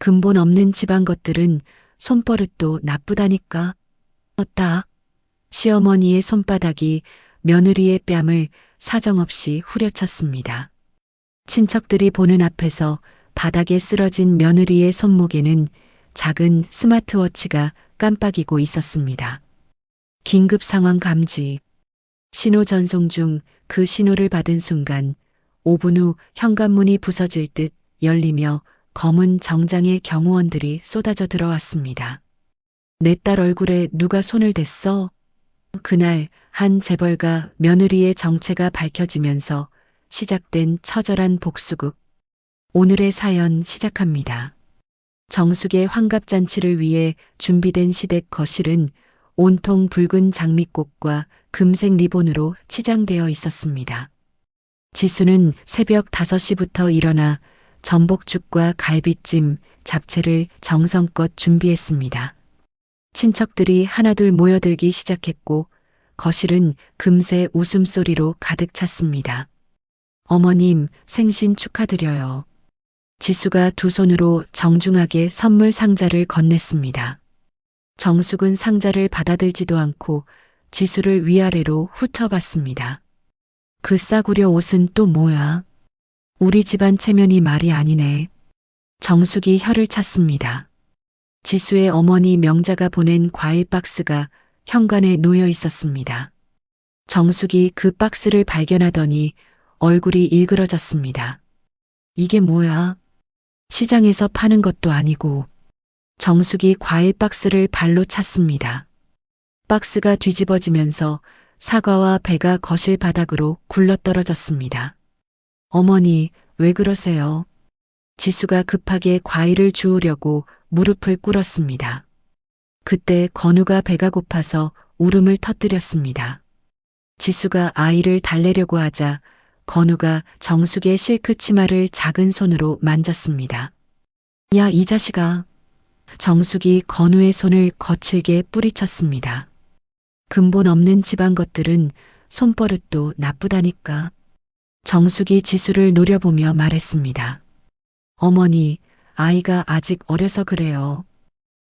근본 없는 집안 것들은 손버릇도 나쁘다니까. 딱 시어머니의 손바닥이 며느리의 뺨을 사정없이 후려쳤습니다. 친척들이 보는 앞에서 바닥에 쓰러진 며느리의 손목에는 작은 스마트워치가 깜빡이고 있었습니다. 긴급 상황 감지. 신호 전송 중 그 신호를 받은 순간 5분 후 현관문이 부서질 듯 열리며 검은 정장의 경호원들이 쏟아져 들어왔습니다. 내 딸 얼굴에 누가 손을 댔어? 그날 한 재벌가 며느리의 정체가 밝혀지면서 시작된 처절한 복수극. 오늘의 사연 시작합니다. 정숙의 환갑잔치를 위해 준비된 시댁 거실은 온통 붉은 장미꽃과 금색 리본으로 치장되어 있었습니다. 지수는 새벽 5시부터 일어나 전복죽과 갈비찜, 잡채를 정성껏 준비했습니다. 친척들이 하나둘 모여들기 시작했고 거실은 금세 웃음소리로 가득 찼습니다. 어머님, 생신 축하드려요. 지수가 두 손으로 정중하게 선물 상자를 건넸습니다. 정숙은 상자를 받아들지도 않고 지수를 위아래로 훑어봤습니다. 그 싸구려 옷은 또 뭐야? 우리 집안 체면이 말이 아니네. 정숙이 혀를 찼습니다. 지수의 어머니 명자가 보낸 과일 박스가 현관에 놓여 있었습니다. 정숙이 그 박스를 발견하더니 얼굴이 일그러졌습니다. 이게 뭐야? 시장에서 파는 것도 아니고. 정숙이 과일 박스를 발로 찼습니다. 박스가 뒤집어지면서 사과와 배가 거실 바닥으로 굴러떨어졌습니다. 어머니, 왜 그러세요? 지수가 급하게 과일을 주우려고 무릎을 꿇었습니다. 그때 건우가 배가 고파서 울음을 터뜨렸습니다. 지수가 아이를 달래려고 하자 건우가 정숙의 실크 치마를 작은 손으로 만졌습니다. 야, 이 자식아. 정숙이 건우의 손을 거칠게 뿌리쳤습니다. 근본 없는 집안 것들은 손버릇도 나쁘다니까. 정숙이 지수를 노려보며 말했습니다. 어머니, 아이가 아직 어려서 그래요.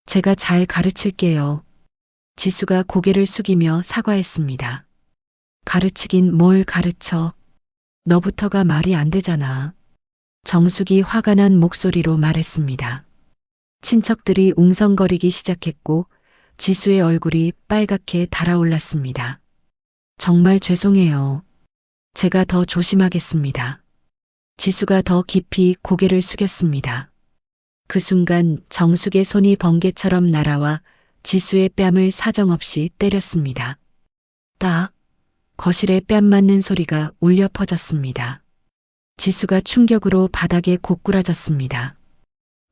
제가 잘 가르칠게요. 지수가 고개를 숙이며 사과했습니다. 가르치긴 뭘 가르쳐. 너부터가 말이 안 되잖아. 정숙이 화가 난 목소리로 말했습니다. 친척들이 웅성거리기 시작했고 지수의 얼굴이 빨갛게 달아올랐습니다. 정말 죄송해요. 제가 더 조심하겠습니다. 지수가 더 깊이 고개를 숙였습니다. 그 순간 정숙의 손이 번개처럼 날아와 지수의 뺨을 사정없이 때렸습니다. 딱! 거실에 뺨 맞는 소리가 울려 퍼졌습니다. 지수가 충격으로 바닥에 고꾸라졌습니다.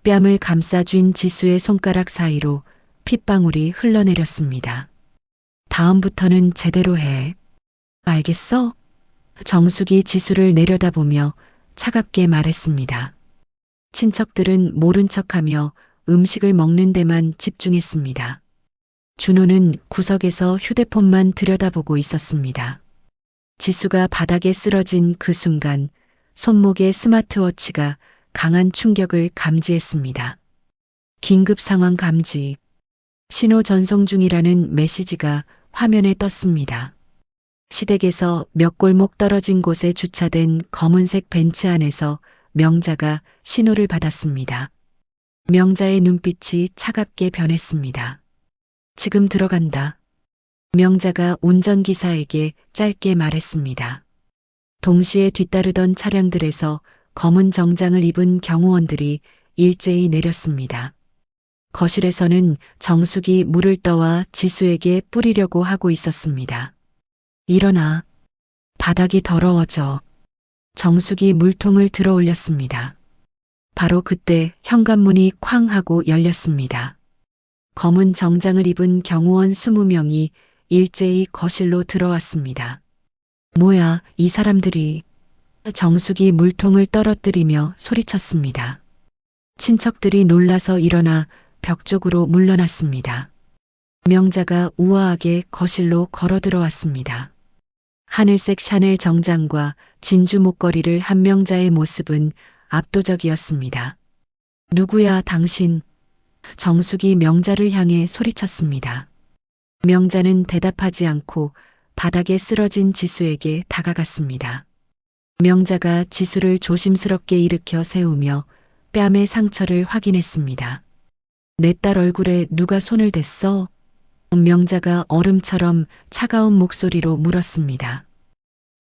뺨을 감싸쥔 지수의 손가락 사이로 핏방울이 흘러내렸습니다. 다음부터는 제대로 해. 알겠어? 정숙이 지수를 내려다보며 차갑게 말했습니다. 친척들은 모른 척하며 음식을 먹는 데만 집중했습니다. 준호는 구석에서 휴대폰만 들여다보고 있었습니다. 지수가 바닥에 쓰러진 그 순간 손목의 스마트워치가 강한 충격을 감지했습니다. 긴급 상황 감지. 신호 전송 중이라는 메시지가 화면에 떴습니다. 시댁에서 몇 골목 떨어진 곳에 주차된 검은색 벤츠 안에서 명자가 신호를 받았습니다. 명자의 눈빛이 차갑게 변했습니다. 지금 들어간다. 명자가 운전기사에게 짧게 말했습니다. 동시에 뒤따르던 차량들에서 검은 정장을 입은 경호원들이 일제히 내렸습니다. 거실에서는 정숙이 물을 떠와 지수에게 뿌리려고 하고 있었습니다. 일어나. 바닥이 더러워져. 정숙이 물통을 들어 올렸습니다. 바로 그때 현관문이 쾅 하고 열렸습니다. 검은 정장을 입은 경호원 20명이 일제히 거실로 들어왔습니다. 뭐야, 이 사람들이. 정숙이 물통을 떨어뜨리며 소리쳤습니다. 친척들이 놀라서 일어나 벽 쪽으로 물러났습니다. 명자가 우아하게 거실로 걸어 들어왔습니다. 하늘색 샤넬 정장과 진주 목걸이를 한 명자의 모습은 압도적이었습니다. 누구야, 당신? 정숙이 명자를 향해 소리쳤습니다. 명자는 대답하지 않고 바닥에 쓰러진 지수에게 다가갔습니다. 명자가 지수를 조심스럽게 일으켜 세우며 뺨의 상처를 확인했습니다. 내 딸 얼굴에 누가 손을 댔어? 명자가 얼음처럼 차가운 목소리로 물었습니다.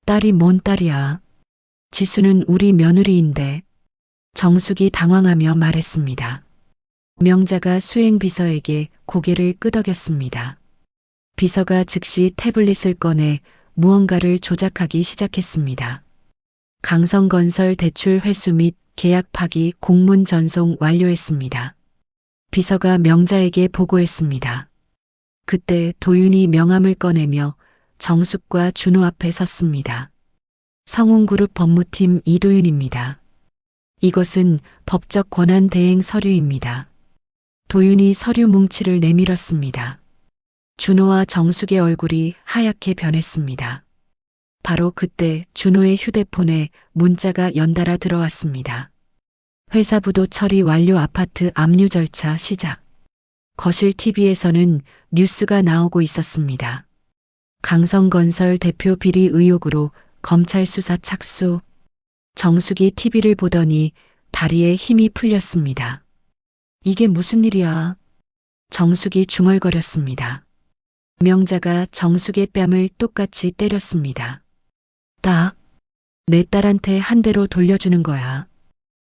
딸이 뭔 딸이야? 지수는 우리 며느리인데. 정숙이 당황하며 말했습니다. 명자가 수행비서에게 고개를 끄덕였습니다. 비서가 즉시 태블릿을 꺼내 무언가를 조작하기 시작했습니다. 강성건설 대출 회수 및 계약 파기 공문 전송 완료했습니다. 비서가 명자에게 보고했습니다. 그때 도윤이 명함을 꺼내며 정숙과 준호 앞에 섰습니다. 성운그룹 법무팀 이도윤입니다. 이것은 법적 권한 대행 서류입니다. 도윤이 서류 뭉치를 내밀었습니다. 준호와 정숙의 얼굴이 하얗게 변했습니다. 바로 그때 준호의 휴대폰에 문자가 연달아 들어왔습니다. 회사 부도 처리 완료, 아파트 압류 절차 시작. 거실 TV에서는 뉴스가 나오고 있었습니다. 강성건설 대표 비리 의혹으로 검찰 수사 착수. 정숙이 TV를 보더니 다리에 힘이 풀렸습니다. 이게 무슨 일이야? 정숙이 중얼거렸습니다. 명자가 정숙의 뺨을 똑같이 때렸습니다. 딱, 내 딸한테 한 대로 돌려주는 거야.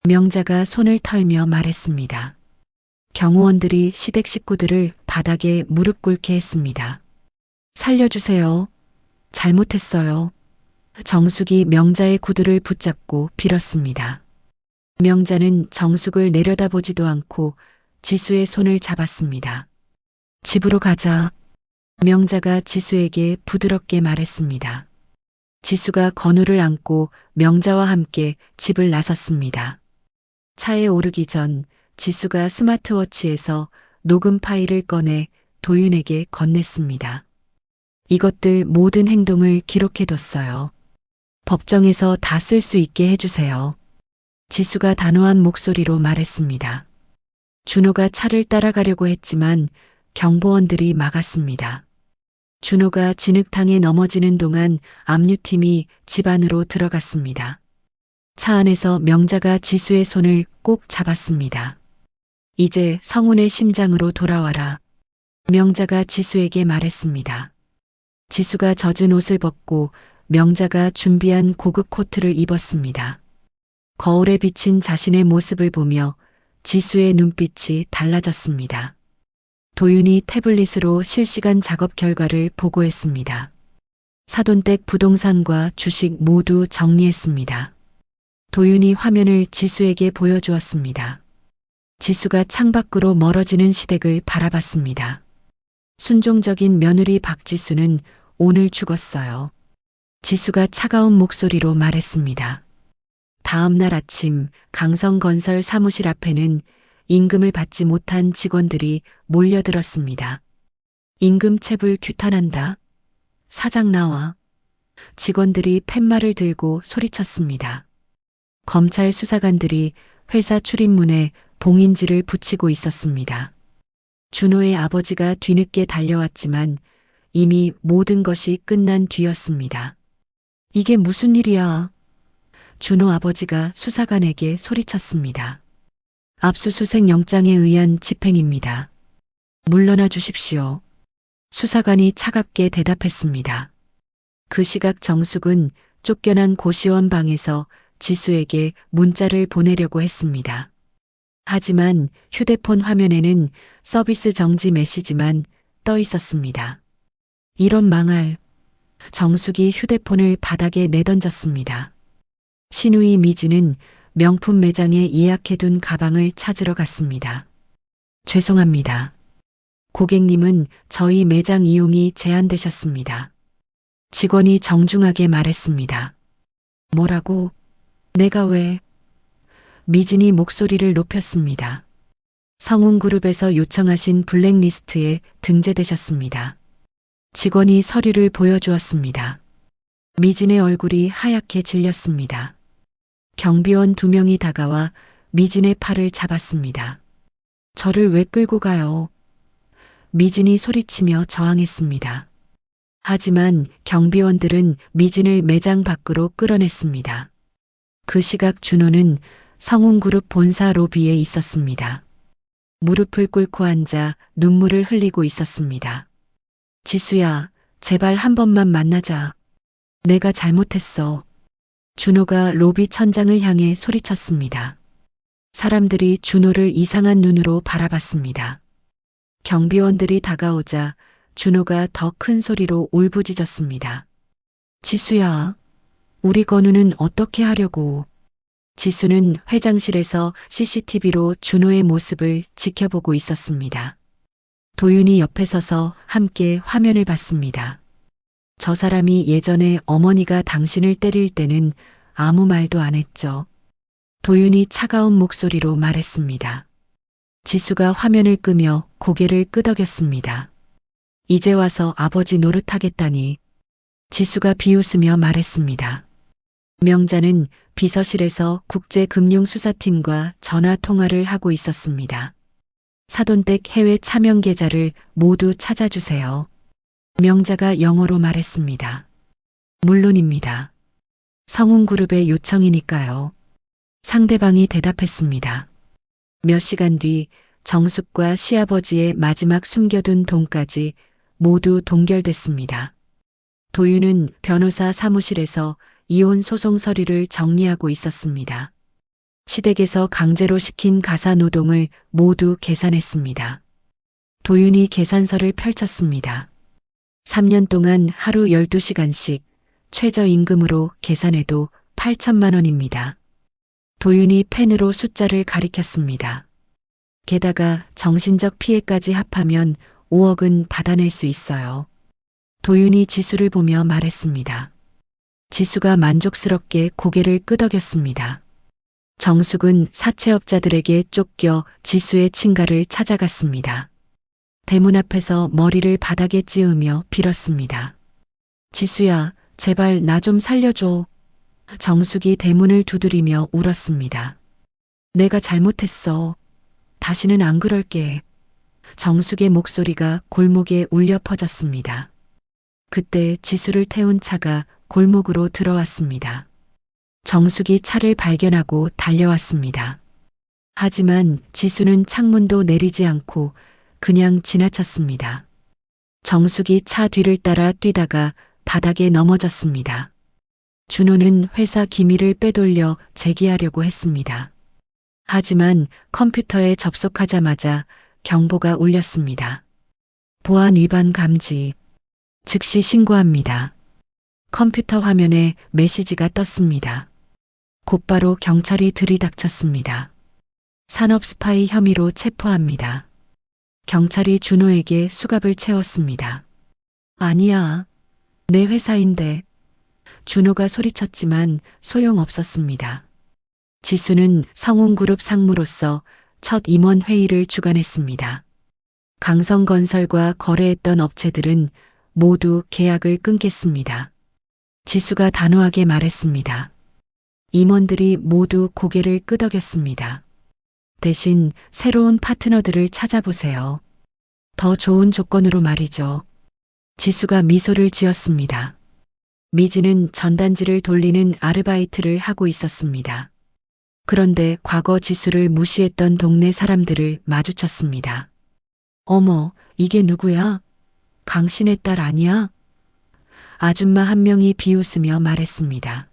명자가 손을 털며 말했습니다. 경호원들이 시댁 식구들을 바닥에 무릎 꿇게 했습니다. 살려주세요. 잘못했어요. 정숙이 명자의 구두를 붙잡고 빌었습니다. 명자는 정숙을 내려다보지도 않고 지수의 손을 잡았습니다. 집으로 가자. 명자가 지수에게 부드럽게 말했습니다. 지수가 건우를 안고 명자와 함께 집을 나섰습니다. 차에 오르기 전 지수가 스마트워치에서 녹음 파일을 꺼내 도윤에게 건넸습니다. 이것들 모든 행동을 기록해뒀어요. 법정에서 다 쓸 수 있게 해주세요. 지수가 단호한 목소리로 말했습니다. 준호가 차를 따라가려고 했지만 경보원들이 막았습니다. 준호가 진흙탕에 넘어지는 동안 압류팀이 집 안으로 들어갔습니다. 차 안에서 명자가 지수의 손을 꼭 잡았습니다. 이제 성운의 심장으로 돌아와라. 명자가 지수에게 말했습니다. 지수가 젖은 옷을 벗고 명자가 준비한 고급 코트를 입었습니다. 거울에 비친 자신의 모습을 보며 지수의 눈빛이 달라졌습니다. 도윤이 태블릿으로 실시간 작업 결과를 보고했습니다. 사돈댁 부동산과 주식 모두 정리했습니다. 도윤이 화면을 지수에게 보여주었습니다. 지수가 창밖으로 멀어지는 시댁을 바라봤습니다. 순종적인 며느리 박지수는 오늘 죽었어요. 지수가 차가운 목소리로 말했습니다. 다음 날 아침 강성건설 사무실 앞에는 임금을 받지 못한 직원들이 몰려들었습니다. 임금체불 규탄한다. 사장 나와. 직원들이 팻말을 들고 소리쳤습니다. 검찰 수사관들이 회사 출입문에 봉인지를 붙이고 있었습니다. 준호의 아버지가 뒤늦게 달려왔지만 이미 모든 것이 끝난 뒤였습니다. 이게 무슨 일이야? 준호 아버지가 수사관에게 소리쳤습니다. 압수수색 영장에 의한 집행입니다. 물러나 주십시오. 수사관이 차갑게 대답했습니다. 그 시각 정숙은 쫓겨난 고시원 방에서 지수에게 문자를 보내려고 했습니다. 하지만 휴대폰 화면에는 서비스 정지 메시지만 떠 있었습니다. 이런 망할. 정숙이 휴대폰을 바닥에 내던졌습니다. 신우이 미지는 명품 매장에 예약해둔 가방을 찾으러 갔습니다. 죄송합니다. 고객님은 저희 매장 이용이 제한되셨습니다. 직원이 정중하게 말했습니다. 뭐라고? 내가 왜? 미진이 목소리를 높였습니다. 성운그룹에서 요청하신 블랙리스트에 등재되셨습니다. 직원이 서류를 보여주었습니다. 미진의 얼굴이 하얗게 질렸습니다. 경비원 2명이 다가와 미진의 팔을 잡았습니다. 저를 왜 끌고 가요? 미진이 소리치며 저항했습니다. 하지만 경비원들은 미진을 매장 밖으로 끌어냈습니다. 그 시각 준호는 성운그룹 본사 로비에 있었습니다. 무릎을 꿇고 앉아 눈물을 흘리고 있었습니다. 지수야, 제발 한 번만 만나자. 내가 잘못했어. 준호가 로비 천장을 향해 소리쳤습니다. 사람들이 준호를 이상한 눈으로 바라봤습니다. 경비원들이 다가오자 준호가 더 큰 소리로 울부짖었습니다. 지수야, 우리 건우는 어떻게 하려고. 지수는 회장실에서 CCTV로 준호의 모습을 지켜보고 있었습니다. 도윤이 옆에 서서 함께 화면을 봤습니다. 저 사람이 예전에 어머니가 당신을 때릴 때는 아무 말도 안 했죠. 도윤이 차가운 목소리로 말했습니다. 지수가 화면을 끄며 고개를 끄덕였습니다. 이제 와서 아버지 노릇하겠다니. 지수가 비웃으며 말했습니다. 명자는 비서실에서 국제금융수사팀과 전화 통화를 하고 있었습니다. 사돈댁 해외 차명 계좌를 모두 찾아주세요. 명자가 영어로 말했습니다. 물론입니다. 성운그룹의 요청이니까요. 상대방이 대답했습니다. 몇 시간 뒤 정숙과 시아버지의 마지막 숨겨둔 돈까지 모두 동결됐습니다. 도윤은 변호사 사무실에서 이혼 소송 서류를 정리하고 있었습니다. 시댁에서 강제로 시킨 가사 노동을 모두 계산했습니다. 도윤이 계산서를 펼쳤습니다. 3년 동안 하루 12시간씩 최저임금으로 계산해도 8천만 원입니다. 도윤이 펜으로 숫자를 가리켰습니다. 게다가 정신적 피해까지 합하면 5억은 받아낼 수 있어요. 도윤이 지수를 보며 말했습니다. 지수가 만족스럽게 고개를 끄덕였습니다. 정숙은 사채업자들에게 쫓겨 지수의 친가를 찾아갔습니다. 대문 앞에서 머리를 바닥에 찌우며 빌었습니다. 지수야, 제발 나 좀 살려줘. 정숙이 대문을 두드리며 울었습니다. 내가 잘못했어. 다시는 안 그럴게. 정숙의 목소리가 골목에 울려 퍼졌습니다. 그때 지수를 태운 차가 골목으로 들어왔습니다. 정숙이 차를 발견하고 달려왔습니다. 하지만 지수는 창문도 내리지 않고 그냥 지나쳤습니다. 정숙이 차 뒤를 따라 뛰다가 바닥에 넘어졌습니다. 준호는 회사 기밀을 빼돌려 제기하려고 했습니다. 하지만 컴퓨터에 접속하자마자 경보가 울렸습니다. 보안 위반 감지. 즉시 신고합니다. 컴퓨터 화면에 메시지가 떴습니다. 곧바로 경찰이 들이닥쳤습니다. 산업 스파이 혐의로 체포합니다. 경찰이 준호에게 수갑을 채웠습니다. 아니야. 내 회사인데. 준호가 소리쳤지만 소용없었습니다. 지수는 성운그룹 상무로서 첫 임원 회의를 주관했습니다. 강성건설과 거래했던 업체들은 모두 계약을 끊겠습니다. 지수가 단호하게 말했습니다. 임원들이 모두 고개를 끄덕였습니다. 대신 새로운 파트너들을 찾아보세요. 더 좋은 조건으로 말이죠. 지수가 미소를 지었습니다. 미지는 전단지를 돌리는 아르바이트를 하고 있었습니다. 그런데 과거 지수를 무시했던 동네 사람들을 마주쳤습니다. 어머, 이게 누구야? 강신의 딸 아니야? 아줌마 한 명이 비웃으며 말했습니다.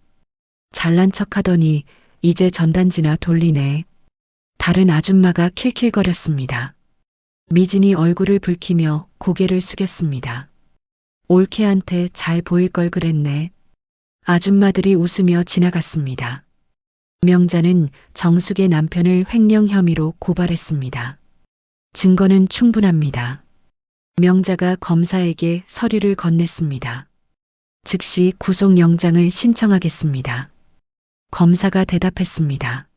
잘난 척하더니 이제 전단지나 돌리네. 다른 아줌마가 킬킬거렸습니다. 미진이 얼굴을 붉히며 고개를 숙였습니다. 올케한테 잘 보일 걸 그랬네. 아줌마들이 웃으며 지나갔습니다. 명자는 정숙의 남편을 횡령 혐의로 고발했습니다. 증거는 충분합니다. 명자가 검사에게 서류를 건넸습니다. 즉시 구속영장을 신청하겠습니다. 검사가 대답했습니다.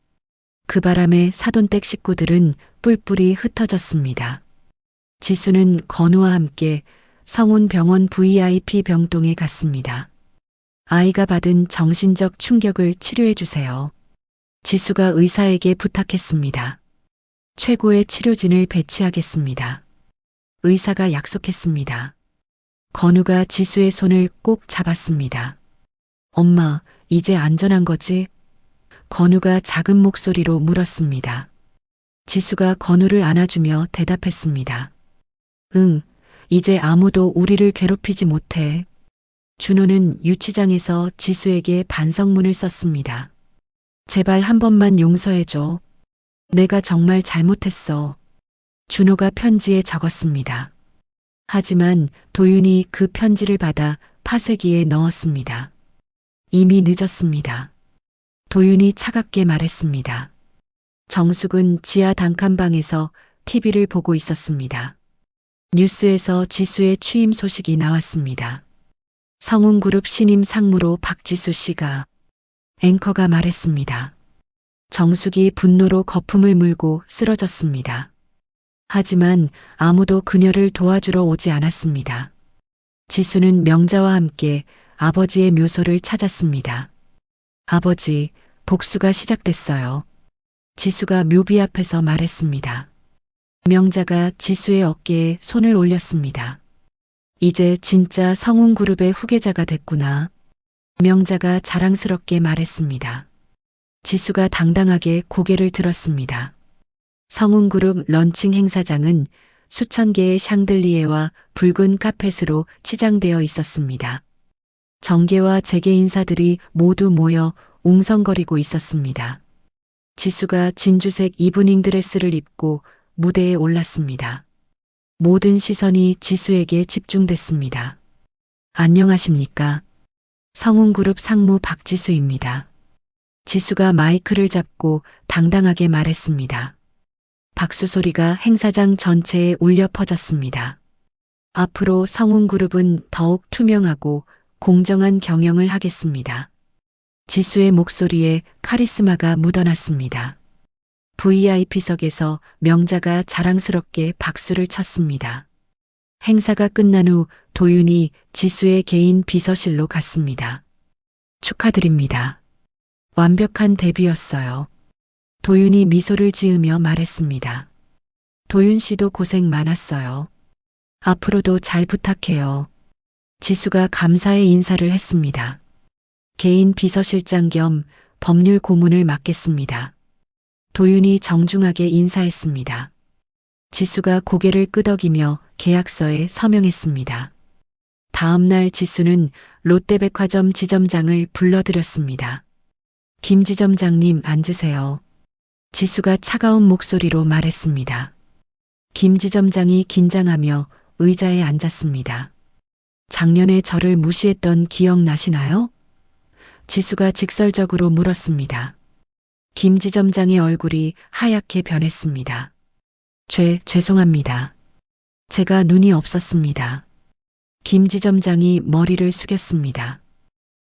그 바람에 사돈댁 식구들은 뿔뿔이 흩어졌습니다. 지수는 건우와 함께 성운병원 VIP 병동에 갔습니다. 아이가 받은 정신적 충격을 치료해 주세요. 지수가 의사에게 부탁했습니다. 최고의 치료진을 배치하겠습니다. 의사가 약속했습니다. 건우가 지수의 손을 꼭 잡았습니다. 엄마, 이제 안전한 거지? 건우가 작은 목소리로 물었습니다. 지수가 건우를 안아주며 대답했습니다. 응, 이제 아무도 우리를 괴롭히지 못해. 준호는 유치장에서 지수에게 반성문을 썼습니다. 제발 한 번만 용서해줘. 내가 정말 잘못했어. 준호가 편지에 적었습니다. 하지만 도윤이 그 편지를 받아 파쇄기에 넣었습니다. 이미 늦었습니다. 도윤이 차갑게 말했습니다. 정숙은 지하 단칸방에서 TV를 보고 있었습니다. 뉴스에서 지수의 취임 소식이 나왔습니다. 성운그룹 신임 상무로 박지수 씨가. 앵커가 말했습니다. 정숙이 분노로 거품을 물고 쓰러졌습니다. 하지만 아무도 그녀를 도와주러 오지 않았습니다. 지수는 명자와 함께 아버지의 묘소를 찾았습니다. 아버지, 복수가 시작됐어요. 지수가 묘비 앞에서 말했습니다. 명자가 지수의 어깨에 손을 올렸습니다. 이제 진짜 성운그룹의 후계자가 됐구나. 명자가 자랑스럽게 말했습니다. 지수가 당당하게 고개를 들었습니다. 성운그룹 런칭 행사장은 수천 개의 샹들리에와 붉은 카펫으로 치장되어 있었습니다. 정계와 재계 인사들이 모두 모여 웅성거리고 있었습니다. 지수가 진주색 이브닝 드레스를 입고 무대에 올랐습니다. 모든 시선이 지수에게 집중됐습니다. 안녕하십니까? 성운그룹 상무 박지수입니다. 지수가 마이크를 잡고 당당하게 말했습니다. 박수 소리가 행사장 전체에 울려 퍼졌습니다. 앞으로 성운그룹은 더욱 투명하고 공정한 경영을 하겠습니다. 지수의 목소리에 카리스마가 묻어났습니다. VIP석에서 명자가 자랑스럽게 박수를 쳤습니다. 행사가 끝난 후 도윤이 지수의 개인 비서실로 갔습니다. 축하드립니다. 완벽한 데뷔였어요. 도윤이 미소를 지으며 말했습니다. 도윤 씨도 고생 많았어요. 앞으로도 잘 부탁해요. 지수가 감사의 인사를 했습니다. 개인 비서실장 겸 법률 고문을 맡겠습니다. 도윤이 정중하게 인사했습니다. 지수가 고개를 끄덕이며 계약서에 서명했습니다. 다음 날 지수는 롯데백화점 지점장을 불러들였습니다. 김 지점장님 앉으세요. 지수가 차가운 목소리로 말했습니다. 김 지점장이 긴장하며 의자에 앉았습니다. 작년에 저를 무시했던 기억 나시나요? 지수가 직설적으로 물었습니다. 김 지점장의 얼굴이 하얗게 변했습니다. 죄송합니다. 제가 눈이 없었습니다. 김 지점장이 머리를 숙였습니다.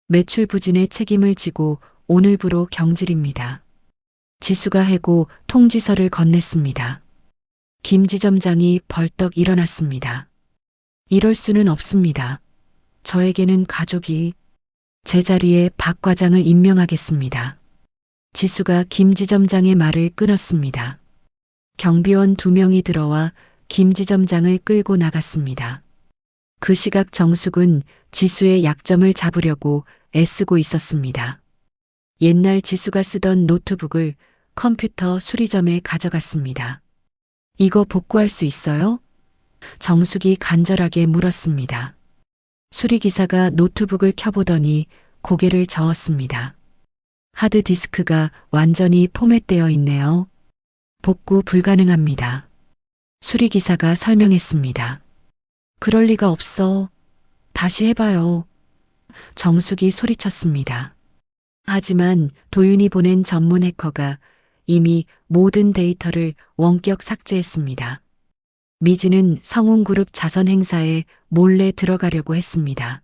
매출 부진의 책임을 지고 오늘부로 경질입니다. 지수가 해고 통지서를 건넸습니다. 김 지점장이 벌떡 일어났습니다. 이럴 수는 없습니다. 저에게는 가족이. 제자리에 박 과장을 임명하겠습니다. 지수가 김 지점장의 말을 끊었습니다. 경비원 2명이 들어와 김 지점장을 끌고 나갔습니다. 그 시각 정숙은 지수의 약점을 잡으려고 애쓰고 있었습니다. 옛날 지수가 쓰던 노트북을 컴퓨터 수리점에 가져갔습니다. 이거 복구할 수 있어요? 정숙이 간절하게 물었습니다. 수리기사가 노트북을 켜보더니 고개를 저었습니다. 하드디스크가 완전히 포맷되어 있네요. 복구 불가능합니다. 수리기사가 설명했습니다. 그럴 리가 없어. 다시 해봐요. 정숙이 소리쳤습니다. 하지만 도윤이 보낸 전문 해커가 이미 모든 데이터를 원격 삭제했습니다. 미지는 성운그룹 자선 행사에 몰래 들어가려고 했습니다.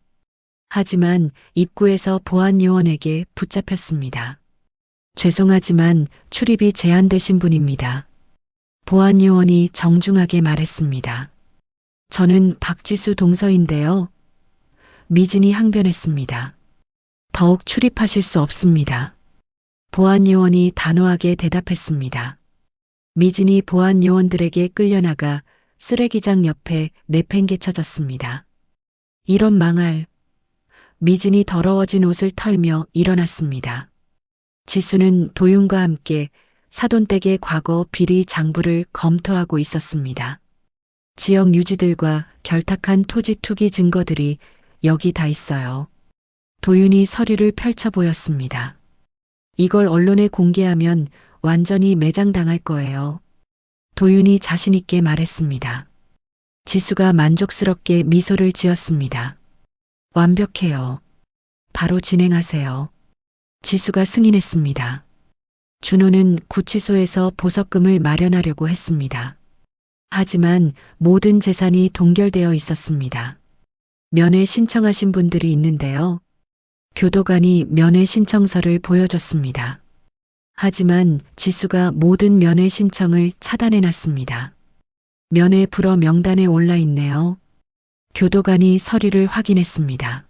하지만 입구에서 보안 요원에게 붙잡혔습니다. 죄송하지만 출입이 제한되신 분입니다. 보안 요원이 정중하게 말했습니다. 저는 박지수 동서인데요. 미진이 항변했습니다. 더욱 출입하실 수 없습니다. 보안요원이 단호하게 대답했습니다. 미진이 보안요원들에게 끌려나가 쓰레기장 옆에 내팽개쳐졌습니다. 이런 망할. 미진이 더러워진 옷을 털며 일어났습니다. 지수는 도윤과 함께 사돈댁의 과거 비리 장부를 검토하고 있었습니다. 지역 유지들과 결탁한 토지 투기 증거들이 여기 다 있어요. 도윤이 서류를 펼쳐 보였습니다. 이걸 언론에 공개하면 완전히 매장당할 거예요. 도윤이 자신있게 말했습니다. 지수가 만족스럽게 미소를 지었습니다. 완벽해요. 바로 진행하세요. 지수가 승인했습니다. 준호는 구치소에서 보석금을 마련하려고 했습니다. 하지만 모든 재산이 동결되어 있었습니다. 면회 신청하신 분들이 있는데요. 교도관이 면회 신청서를 보여줬습니다. 하지만 지수가 모든 면회 신청을 차단해놨습니다. 면회 불허 명단에 올라 있네요. 교도관이 서류를 확인했습니다.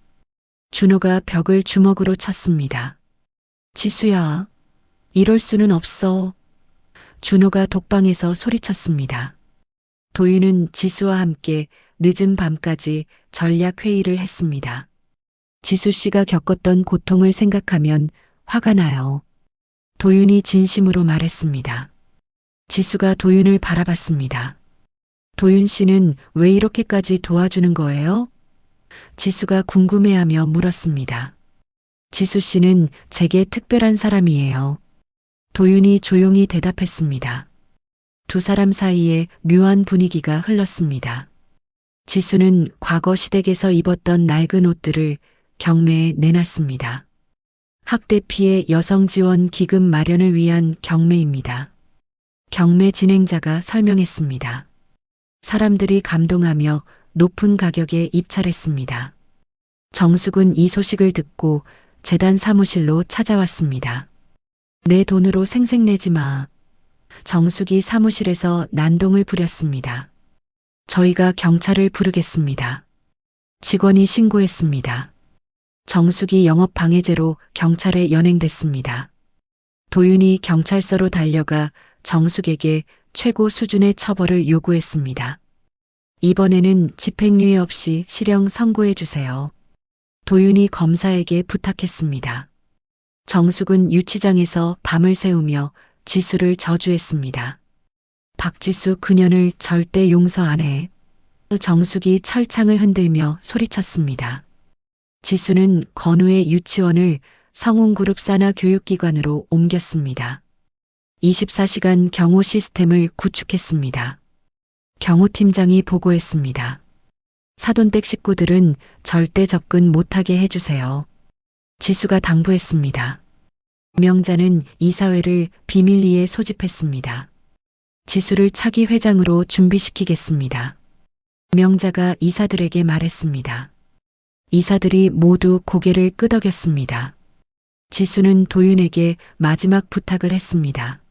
준호가 벽을 주먹으로 쳤습니다. 지수야, 이럴 수는 없어. 준호가 독방에서 소리쳤습니다. 도윤은 지수와 함께 늦은 밤까지 전략 회의를 했습니다. 지수 씨가 겪었던 고통을 생각하면 화가 나요. 도윤이 진심으로 말했습니다. 지수가 도윤을 바라봤습니다. 도윤 씨는 왜 이렇게까지 도와주는 거예요? 지수가 궁금해하며 물었습니다. 지수 씨는 제게 특별한 사람이에요. 도윤이 조용히 대답했습니다. 두 사람 사이에 묘한 분위기가 흘렀습니다. 지수는 과거 시댁에서 입었던 낡은 옷들을 경매에 내놨습니다. 학대 피해 여성 지원 기금 마련을 위한 경매입니다. 경매 진행자가 설명했습니다. 사람들이 감동하며 높은 가격에 입찰했습니다. 정숙은 이 소식을 듣고 재단 사무실로 찾아왔습니다. 내 돈으로 생색내지 마. 정숙이 사무실에서 난동을 부렸습니다. 저희가 경찰을 부르겠습니다. 직원이 신고했습니다. 정숙이 영업방해죄로 경찰에 연행됐습니다. 도윤이 경찰서로 달려가 정숙에게 최고 수준의 처벌을 요구했습니다. 이번에는 집행유예 없이 실형 선고해 주세요. 도윤이 검사에게 부탁했습니다. 정숙은 유치장에서 밤을 새우며 지수를 저주했습니다. 박지수 그년을 절대 용서 안 해. 정숙이 철창을 흔들며 소리쳤습니다. 지수는 건우의 유치원을 성운그룹 산하 교육기관으로 옮겼습니다. 24시간 경호 시스템을 구축했습니다. 경호팀장이 보고했습니다. 사돈댁 식구들은 절대 접근 못하게 해주세요. 지수가 당부했습니다. 명자는 이사회를 비밀리에 소집했습니다. 지수를 차기 회장으로 준비시키겠습니다. 명자가 이사들에게 말했습니다. 이사들이 모두 고개를 끄덕였습니다. 지수는 도윤에게 마지막 부탁을 했습니다.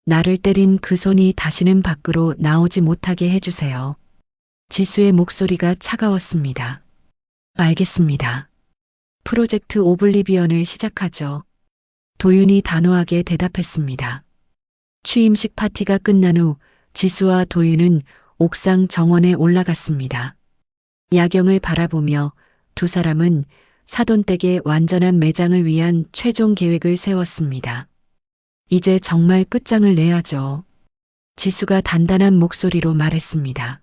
나를 때린 그 손이 다시는 밖으로 나오지 못하게 해주세요. 지수의 목소리가 차가웠습니다. 알겠습니다. 프로젝트 오블리비언을 시작하죠. 도윤이 단호하게 대답했습니다. 취임식 파티가 끝난 후 지수와 도윤은 옥상 정원에 올라갔습니다. 야경을 바라보며 두 사람은 사돈댁의 완전한 매장을 위한 최종 계획을 세웠습니다. 이제 정말 끝장을 내야죠. 지수가 단단한 목소리로 말했습니다.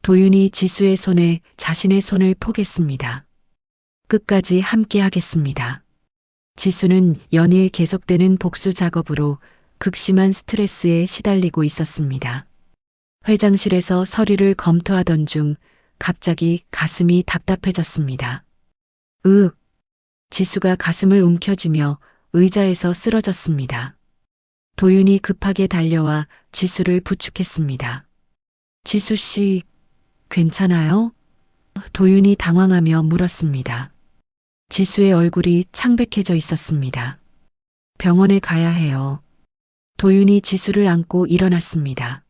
도윤이 지수의 손에 자신의 손을 포겠습니다. 끝까지 함께 하겠습니다. 지수는 연일 계속되는 복수 작업으로 극심한 스트레스에 시달리고 있었습니다. 회장실에서 서류를 검토하던 중 갑자기 가슴이 답답해졌습니다. 지수가 가슴을 움켜쥐며 의자에서 쓰러졌습니다. 도윤이 급하게 달려와 지수를 부축했습니다. 지수 씨, 괜찮아요? 도윤이 당황하며 물었습니다. 지수의 얼굴이 창백해져 있었습니다. 병원에 가야 해요. 도윤이 지수를 안고 일어났습니다.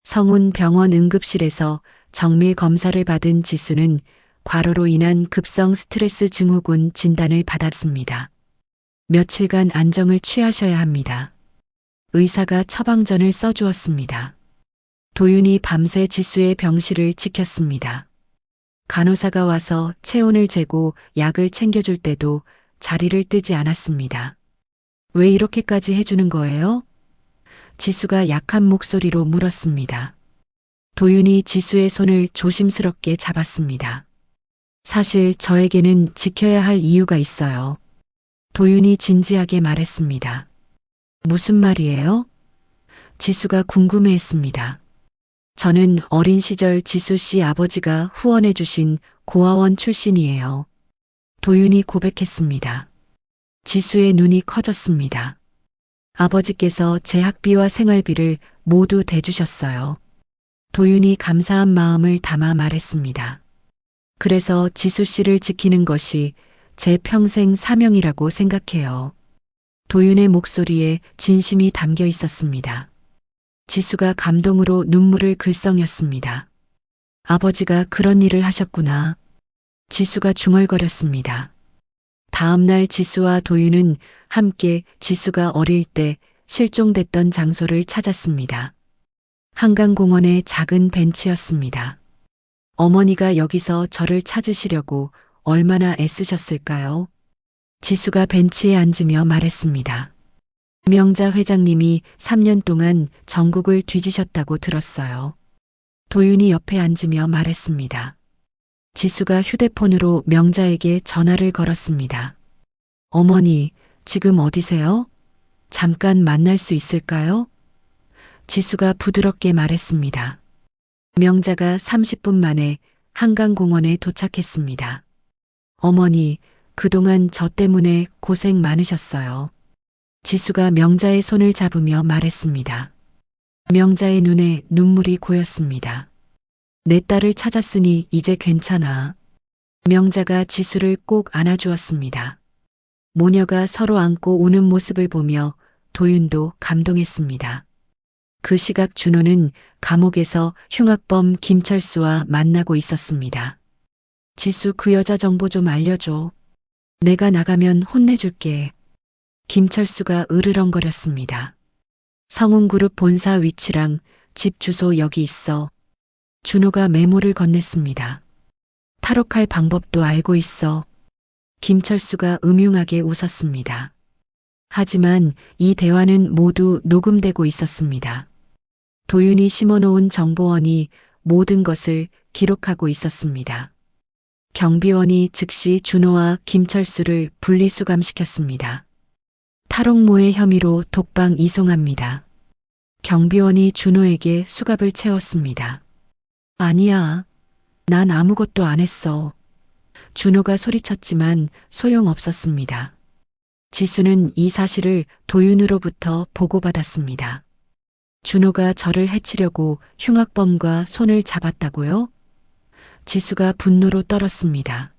성운 병원 응급실에서 정밀 검사를 받은 지수는 과로로 인한 급성 스트레스 증후군 진단을 받았습니다. 며칠간 안정을 취하셔야 합니다. 의사가 처방전을 써주었습니다. 도윤이 밤새 지수의 병실을 지켰습니다. 간호사가 와서 체온을 재고 약을 챙겨줄 때도 자리를 뜨지 않았습니다. 왜 이렇게까지 해주는 거예요? 지수가 약한 목소리로 물었습니다. 도윤이 지수의 손을 조심스럽게 잡았습니다. 사실 저에게는 지켜야 할 이유가 있어요. 도윤이 진지하게 말했습니다. 무슨 말이에요? 지수가 궁금해했습니다. 저는 어린 시절 지수 씨 아버지가 후원해 주신 고아원 출신이에요. 도윤이 고백했습니다. 지수의 눈이 커졌습니다. 아버지께서 제 학비와 생활비를 모두 대주셨어요. 도윤이 감사한 마음을 담아 말했습니다. 그래서 지수 씨를 지키는 것이 제 평생 사명이라고 생각해요. 도윤의 목소리에 진심이 담겨 있었습니다. 지수가 감동으로 눈물을 글썽였습니다. 아버지가 그런 일을 하셨구나. 지수가 중얼거렸습니다. 다음 날 지수와 도윤은 함께 지수가 어릴 때 실종됐던 장소를 찾았습니다. 한강공원의 작은 벤치였습니다. 어머니가 여기서 저를 찾으시려고 얼마나 애쓰셨을까요? 지수가 벤치에 앉으며 말했습니다. 명자 회장님이 3년 동안 전국을 뒤지셨다고 들었어요. 도윤이 옆에 앉으며 말했습니다. 지수가 휴대폰으로 명자에게 전화를 걸었습니다. 어머니, 지금 어디세요? 잠깐 만날 수 있을까요? 지수가 부드럽게 말했습니다. 명자가 30분 만에 한강공원에 도착했습니다. 어머니, 그동안 저 때문에 고생 많으셨어요. 지수가 명자의 손을 잡으며 말했습니다. 명자의 눈에 눈물이 고였습니다. 내 딸을 찾았으니 이제 괜찮아. 명자가 지수를 꼭 안아주었습니다. 모녀가 서로 안고 우는 모습을 보며 도윤도 감동했습니다. 그 시각 준호는 감옥에서 흉악범 김철수와 만나고 있었습니다. 지수 그 여자 정보 좀 알려줘. 내가 나가면 혼내줄게. 김철수가 으르렁거렸습니다. 성운그룹 본사 위치랑 집 주소 여기 있어. 준호가 메모를 건넸습니다. 탈옥할 방법도 알고 있어. 김철수가 음흉하게 웃었습니다. 하지만 이 대화는 모두 녹음되고 있었습니다. 도윤이 심어놓은 정보원이 모든 것을 기록하고 있었습니다. 경비원이 즉시 준호와 김철수를 분리수감시켰습니다. 탈옥모의 혐의로 독방 이송합니다. 경비원이 준호에게 수갑을 채웠습니다. 아니야. 난 아무것도 안 했어. 준호가 소리쳤지만 소용없었습니다. 지수는 이 사실을 도윤으로부터 보고받았습니다. 준호가 저를 해치려고 흉악범과 손을 잡았다고요? 지수가 분노로 떨었습니다.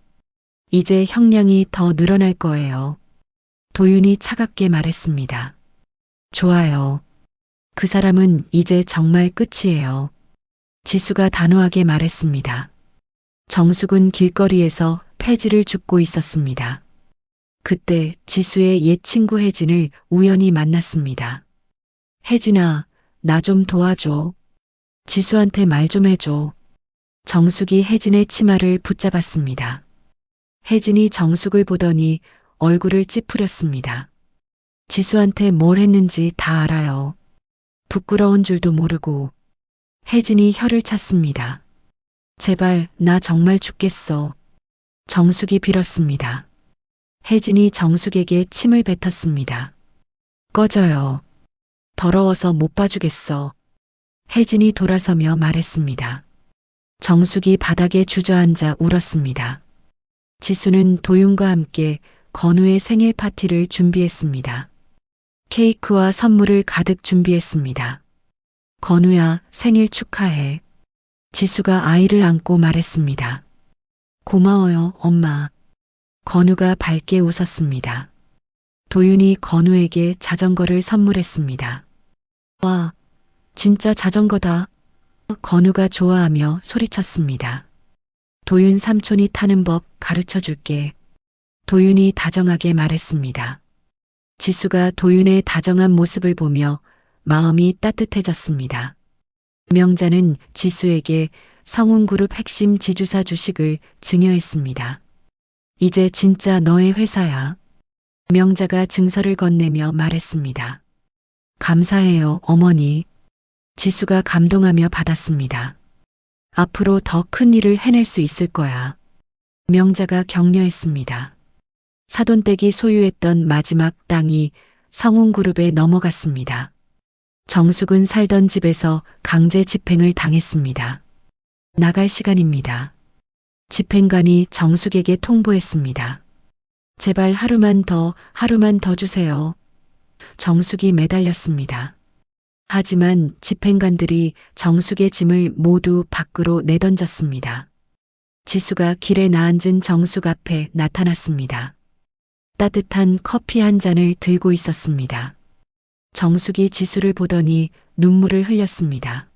이제 형량이 더 늘어날 거예요. 도윤이 차갑게 말했습니다. 좋아요. 그 사람은 이제 정말 끝이에요. 지수가 단호하게 말했습니다. 정숙은 길거리에서 폐지를 줍고 있었습니다. 그때 지수의 옛 친구 혜진을 우연히 만났습니다. 혜진아, 나 좀 도와줘. 지수한테 말 좀 해줘. 정숙이 혜진의 치마를 붙잡았습니다. 혜진이 정숙을 보더니 얼굴을 찌푸렸습니다. 지수한테 뭘 했는지 다 알아요. 부끄러운 줄도 모르고. 혜진이 혀를 찼습니다. 제발 나 정말 죽겠어. 정숙이 빌었습니다. 혜진이 정숙에게 침을 뱉었습니다. 꺼져요. 더러워서 못 봐주겠어. 혜진이 돌아서며 말했습니다. 정숙이 바닥에 주저앉아 울었습니다. 지수는 도윤과 함께 건우의 생일 파티를 준비했습니다. 케이크와 선물을 가득 준비했습니다. 건우야, 생일 축하해. 지수가 아이를 안고 말했습니다. 고마워요, 엄마. 건우가 밝게 웃었습니다. 도윤이 건우에게 자전거를 선물했습니다. 와, 진짜 자전거다. 건우가 좋아하며 소리쳤습니다. 도윤 삼촌이 타는 법 가르쳐 줄게. 도윤이 다정하게 말했습니다. 지수가 도윤의 다정한 모습을 보며 마음이 따뜻해졌습니다. 명자는 지수에게 성운그룹 핵심 지주사 주식을 증여했습니다. 이제 진짜 너의 회사야. 명자가 증서를 건네며 말했습니다. 감사해요, 어머니. 지수가 감동하며 받았습니다. 앞으로 더 큰 일을 해낼 수 있을 거야. 명자가 격려했습니다. 사돈댁이 소유했던 마지막 땅이 성운그룹에 넘어갔습니다. 정숙은 살던 집에서 강제 집행을 당했습니다. 나갈 시간입니다. 집행관이 정숙에게 통보했습니다. 제발 하루만 더 주세요. 정숙이 매달렸습니다. 하지만 집행관들이 정숙의 짐을 모두 밖으로 내던졌습니다. 지수가 길에 나앉은 정숙 앞에 나타났습니다. 따뜻한 커피 한 잔을 들고 있었습니다. 정숙이 지수를 보더니 눈물을 흘렸습니다.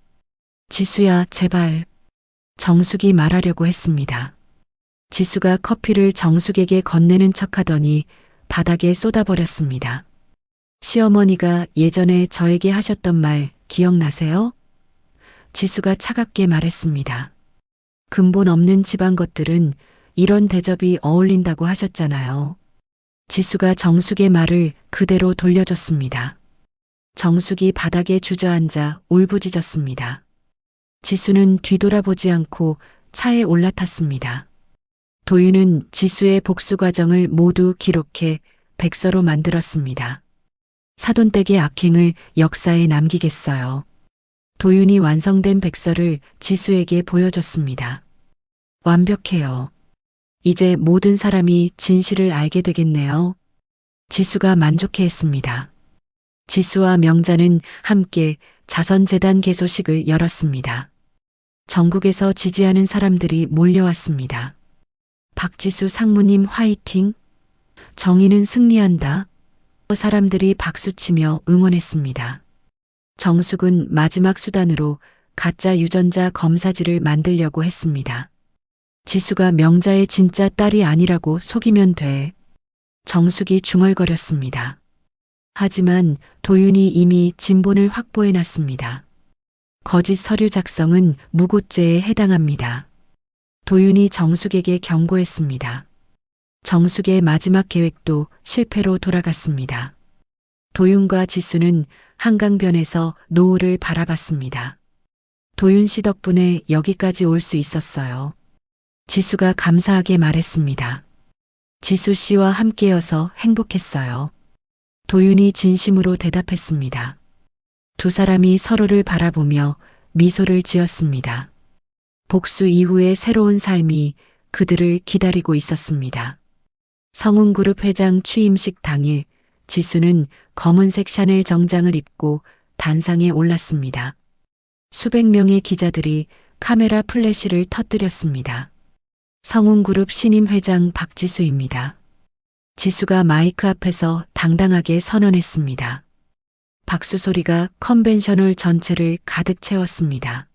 지수야, 제발. 정숙이 말하려고 했습니다. 지수가 커피를 정숙에게 건네는 척하더니 바닥에 쏟아버렸습니다. 시어머니가 예전에 저에게 하셨던 말 기억나세요? 지수가 차갑게 말했습니다. 근본 없는 집안 것들은 이런 대접이 어울린다고 하셨잖아요. 지수가 정숙의 말을 그대로 돌려줬습니다. 정숙이 바닥에 주저앉아 울부짖었습니다. 지수는 뒤돌아보지 않고 차에 올라탔습니다. 도윤은 지수의 복수 과정을 모두 기록해 백서로 만들었습니다. 사돈댁의 악행을 역사에 남기겠어요. 도윤이 완성된 백서를 지수에게 보여줬습니다. 완벽해요. 이제 모든 사람이 진실을 알게 되겠네요. 지수가 만족해했습니다. 지수와 명자는 함께 자선재단 개소식을 열었습니다. 전국에서 지지하는 사람들이 몰려왔습니다. 박지수 상무님 화이팅! 정의는 승리한다. 사람들이 박수치며 응원했습니다. 정숙은 마지막 수단으로 가짜 유전자 검사지를 만들려고 했습니다. 지수가 명자의 진짜 딸이 아니라고 속이면 돼. 정숙이 중얼거렸습니다. 하지만 도윤이 이미 진본을 확보해놨습니다. 거짓 서류 작성은 무고죄에 해당합니다. 도윤이 정숙에게 경고했습니다. 정숙의 마지막 계획도 실패로 돌아갔습니다. 도윤과 지수는 한강변에서 노을을 바라봤습니다. 도윤 씨 덕분에 여기까지 올 수 있었어요. 지수가 감사하게 말했습니다. 지수 씨와 함께여서 행복했어요. 도윤이 진심으로 대답했습니다. 두 사람이 서로를 바라보며 미소를 지었습니다. 복수 이후의 새로운 삶이 그들을 기다리고 있었습니다. 성운그룹 회장 취임식 당일 지수는 검은색 샤넬 정장을 입고 단상에 올랐습니다. 수백 명의 기자들이 카메라 플래시를 터뜨렸습니다. 성운그룹 신임 회장 박지수입니다. 지수가 마이크 앞에서 당당하게 선언했습니다. 박수 소리가 컨벤셔널 전체를 가득 채웠습니다.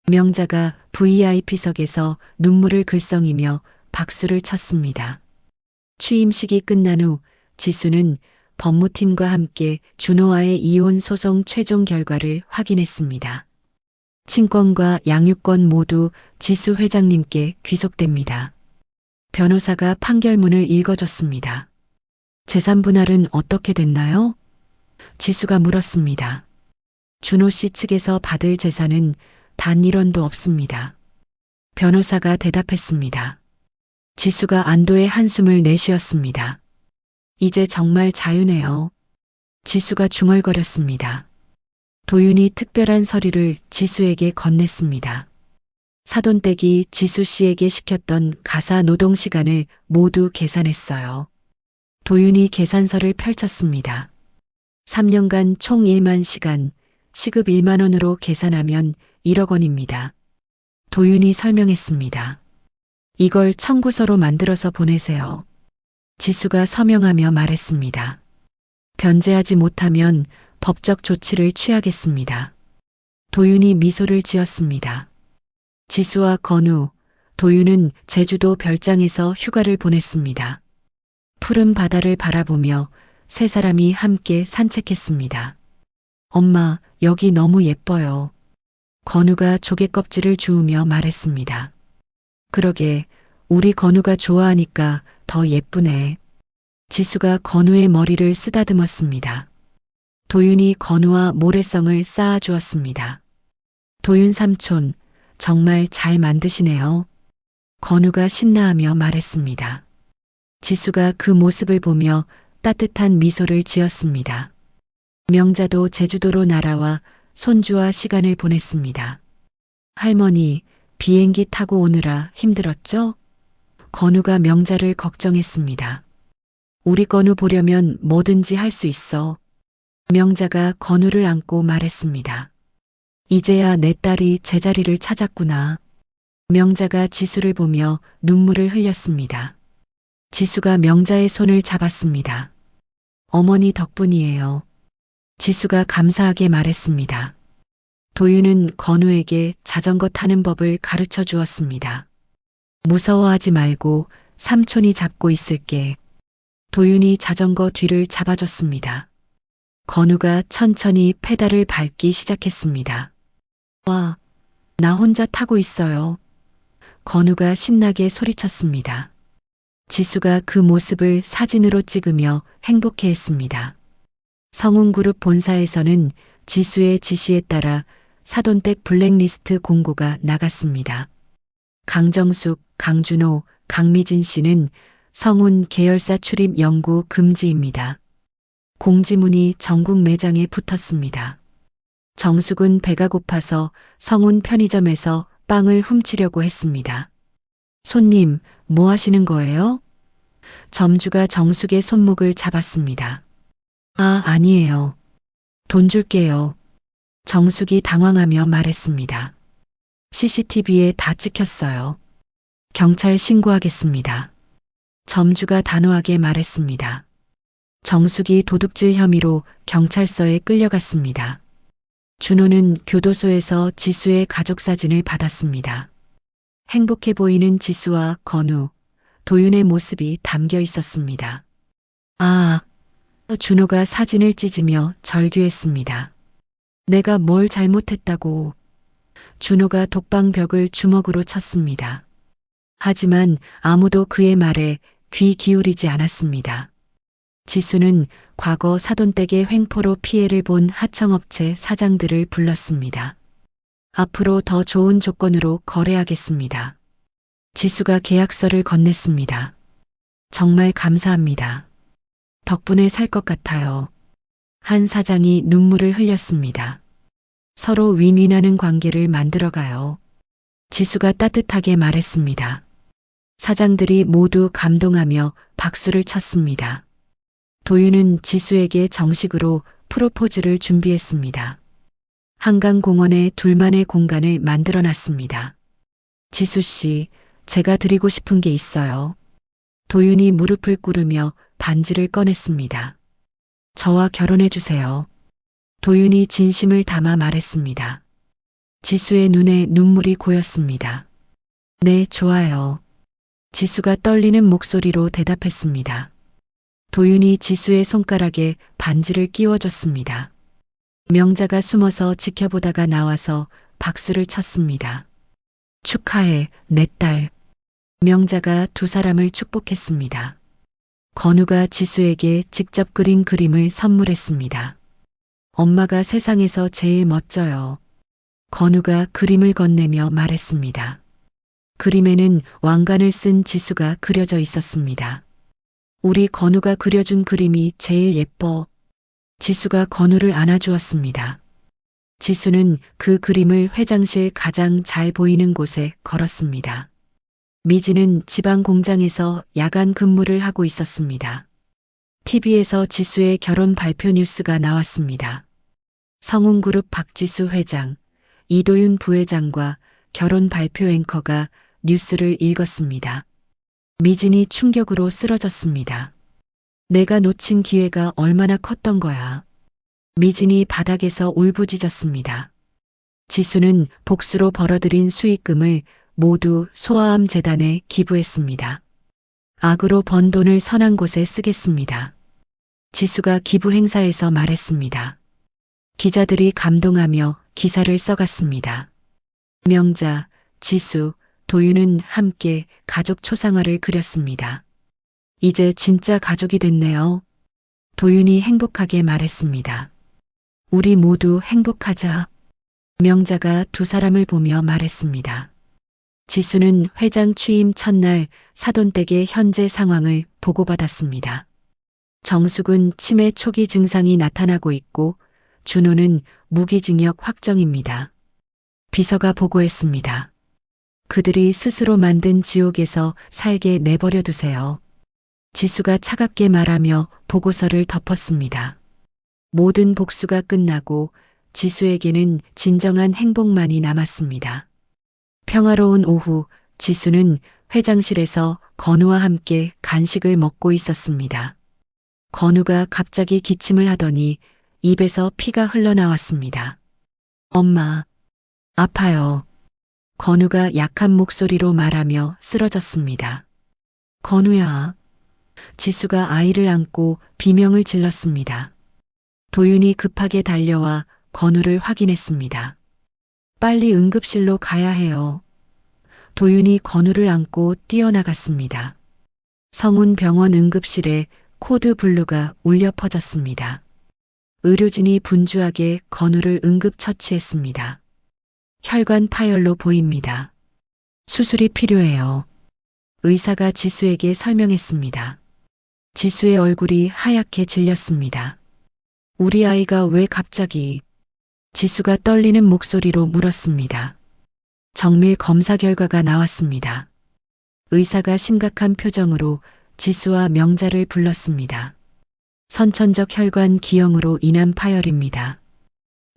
명자가 VIP석에서 눈물을 글썽이며 박수를 쳤습니다. 취임식이 끝난 후 지수는 법무팀과 함께 준호와의 이혼 소송 최종 결과를 확인했습니다. 친권과 양육권 모두 지수 회장님께 귀속됩니다. 변호사가 판결문을 읽어줬습니다. 재산 분할은 어떻게 됐나요? 지수가 물었습니다. 준호 씨 측에서 받을 재산은 단 1원도 없습니다. 변호사가 대답했습니다. 지수가 안도의 한숨을 내쉬었습니다. 이제 정말 자유네요. 지수가 중얼거렸습니다. 도윤이 특별한 서류를 지수에게 건넸습니다. 사돈댁이 지수 씨에게 시켰던 가사 노동 시간을 모두 계산했어요. 도윤이 계산서를 펼쳤습니다. 3년간 총 1만 시간, 시급 1만 원으로 계산하면 1억 원입니다. 도윤이 설명했습니다. 이걸 청구서로 만들어서 보내세요. 지수가 서명하며 말했습니다. 변제하지 못하면 법적 조치를 취하겠습니다. 도윤이 미소를 지었습니다. 지수와 건우, 도윤은 제주도 별장에서 휴가를 보냈습니다. 푸른 바다를 바라보며 세 사람이 함께 산책했습니다. 엄마, 여기 너무 예뻐요. 건우가 조개 껍질을 주우며 말했습니다. 그러게, 우리 건우가 좋아하니까 더 예쁘네. 지수가 건우의 머리를 쓰다듬었습니다. 도윤이 건우와 모래성을 쌓아주었습니다. 도윤 삼촌, 정말 잘 만드시네요. 건우가 신나하며 말했습니다. 지수가 그 모습을 보며 따뜻한 미소를 지었습니다. 명자도 제주도로 날아와 손주와 시간을 보냈습니다. 할머니, 비행기 타고 오느라 힘들었죠? 건우가 명자를 걱정했습니다. 우리 건우 보려면 뭐든지 할 수 있어. 명자가 건우를 안고 말했습니다. 이제야 내 딸이 제자리를 찾았구나. 명자가 지수를 보며 눈물을 흘렸습니다. 지수가 명자의 손을 잡았습니다. 어머니 덕분이에요. 지수가 감사하게 말했습니다. 도윤은 건우에게 자전거 타는 법을 가르쳐 주었습니다. 무서워하지 말고 삼촌이 잡고 있을게. 도윤이 자전거 뒤를 잡아줬습니다. 건우가 천천히 페달을 밟기 시작했습니다. 와, 나 혼자 타고 있어요. 건우가 신나게 소리쳤습니다. 지수가 그 모습을 사진으로 찍으며 행복해했습니다. 성운그룹 본사에서는 지수의 지시에 따라 사돈댁 블랙리스트 공고가 나갔습니다. 강정숙, 강준호, 강미진 씨는 성운 계열사 출입 영구 금지입니다. 공지문이 전국 매장에 붙었습니다. 정숙은 배가 고파서 성운 편의점에서 빵을 훔치려고 했습니다. 손님, 뭐 하시는 거예요? 점주가 정숙의 손목을 잡았습니다. 아, 아니에요. 돈 줄게요. 정숙이 당황하며 말했습니다. CCTV에 다 찍혔어요. 경찰 신고하겠습니다. 점주가 단호하게 말했습니다. 정숙이 도둑질 혐의로 경찰서에 끌려갔습니다. 준호는 교도소에서 지수의 가족 사진을 받았습니다. 행복해 보이는 지수와 건우, 도윤의 모습이 담겨 있었습니다. 아, 준호가 사진을 찢으며 절규했습니다. 내가 뭘 잘못했다고. 준호가 독방벽을 주먹으로 쳤습니다. 하지만 아무도 그의 말에 귀 기울이지 않았습니다. 지수는 과거 사돈댁의 횡포로 피해를 본 하청업체 사장들을 불렀습니다. 앞으로 더 좋은 조건으로 거래하겠습니다. 지수가 계약서를 건넸습니다. 정말 감사합니다. 덕분에 살 것 같아요. 한 사장이 눈물을 흘렸습니다. 서로 윈윈하는 관계를 만들어가요. 지수가 따뜻하게 말했습니다. 사장들이 모두 감동하며 박수를 쳤습니다. 도윤은 지수에게 정식으로 프로포즈를 준비했습니다. 한강공원에 둘만의 공간을 만들어 놨습니다. 지수 씨, 제가 드리고 싶은 게 있어요. 도윤이 무릎을 꿇으며 반지를 꺼냈습니다. 저와 결혼해 주세요. 도윤이 진심을 담아 말했습니다. 지수의 눈에 눈물이 고였습니다. 네, 좋아요. 지수가 떨리는 목소리로 대답했습니다. 도윤이 지수의 손가락에 반지를 끼워줬습니다. 명자가 숨어서 지켜보다가 나와서 박수를 쳤습니다. 축하해, 내 딸. 명자가 두 사람을 축복했습니다. 건우가 지수에게 직접 그린 그림을 선물했습니다. 엄마가 세상에서 제일 멋져요. 건우가 그림을 건네며 말했습니다. 그림에는 왕관을 쓴 지수가 그려져 있었습니다. 우리 건우가 그려준 그림이 제일 예뻐. 지수가 건우를 안아주었습니다. 지수는 그 그림을 회장실 가장 잘 보이는 곳에 걸었습니다. 미지는 지방 공장에서 야간 근무를 하고 있었습니다. TV에서 지수의 결혼 발표 뉴스가 나왔습니다. 성운그룹 박지수 회장, 이도윤 부회장과 결혼 발표 앵커가 뉴스를 읽었습니다. 미진이 충격으로 쓰러졌습니다. 내가 놓친 기회가 얼마나 컸던 거야. 미진이 바닥에서 울부짖었습니다. 지수는 복수로 벌어들인 수익금을 모두 소아암 재단에 기부했습니다. 악으로 번 돈을 선한 곳에 쓰겠습니다. 지수가 기부 행사에서 말했습니다. 기자들이 감동하며 기사를 써갔습니다. 명자, 지수, 도윤은 함께 가족 초상화를 그렸습니다. 이제 진짜 가족이 됐네요. 도윤이 행복하게 말했습니다. 우리 모두 행복하자. 명자가 두 사람을 보며 말했습니다. 지수는 회장 취임 첫날 사돈댁의 현재 상황을 보고받았습니다. 정숙은 치매 초기 증상이 나타나고 있고 준호는 무기징역 확정입니다. 비서가 보고했습니다. 그들이 스스로 만든 지옥에서 살게 내버려 두세요. 지수가 차갑게 말하며 보고서를 덮었습니다. 모든 복수가 끝나고 지수에게는 진정한 행복만이 남았습니다. 평화로운 오후, 지수는 회장실에서 건우와 함께 간식을 먹고 있었습니다. 건우가 갑자기 기침을 하더니 입에서 피가 흘러나왔습니다. 엄마, 아파요. 건우가 약한 목소리로 말하며 쓰러졌습니다. 건우야. 지수가 아이를 안고 비명을 질렀습니다. 도윤이 급하게 달려와 건우를 확인했습니다. 빨리 응급실로 가야 해요. 도윤이 건우를 안고 뛰어나갔습니다. 성운병원 응급실에 코드 블루가 울려 퍼졌습니다. 의료진이 분주하게 건우를 응급처치했습니다. 혈관 파열로 보입니다. 수술이 필요해요. 의사가 지수에게 설명했습니다. 지수의 얼굴이 하얗게 질렸습니다. 우리 아이가 왜 갑자기? 지수가 떨리는 목소리로 물었습니다. 정밀 검사 결과가 나왔습니다. 의사가 심각한 표정으로 지수와 명자를 불렀습니다. 선천적 혈관 기형으로 인한 파열입니다.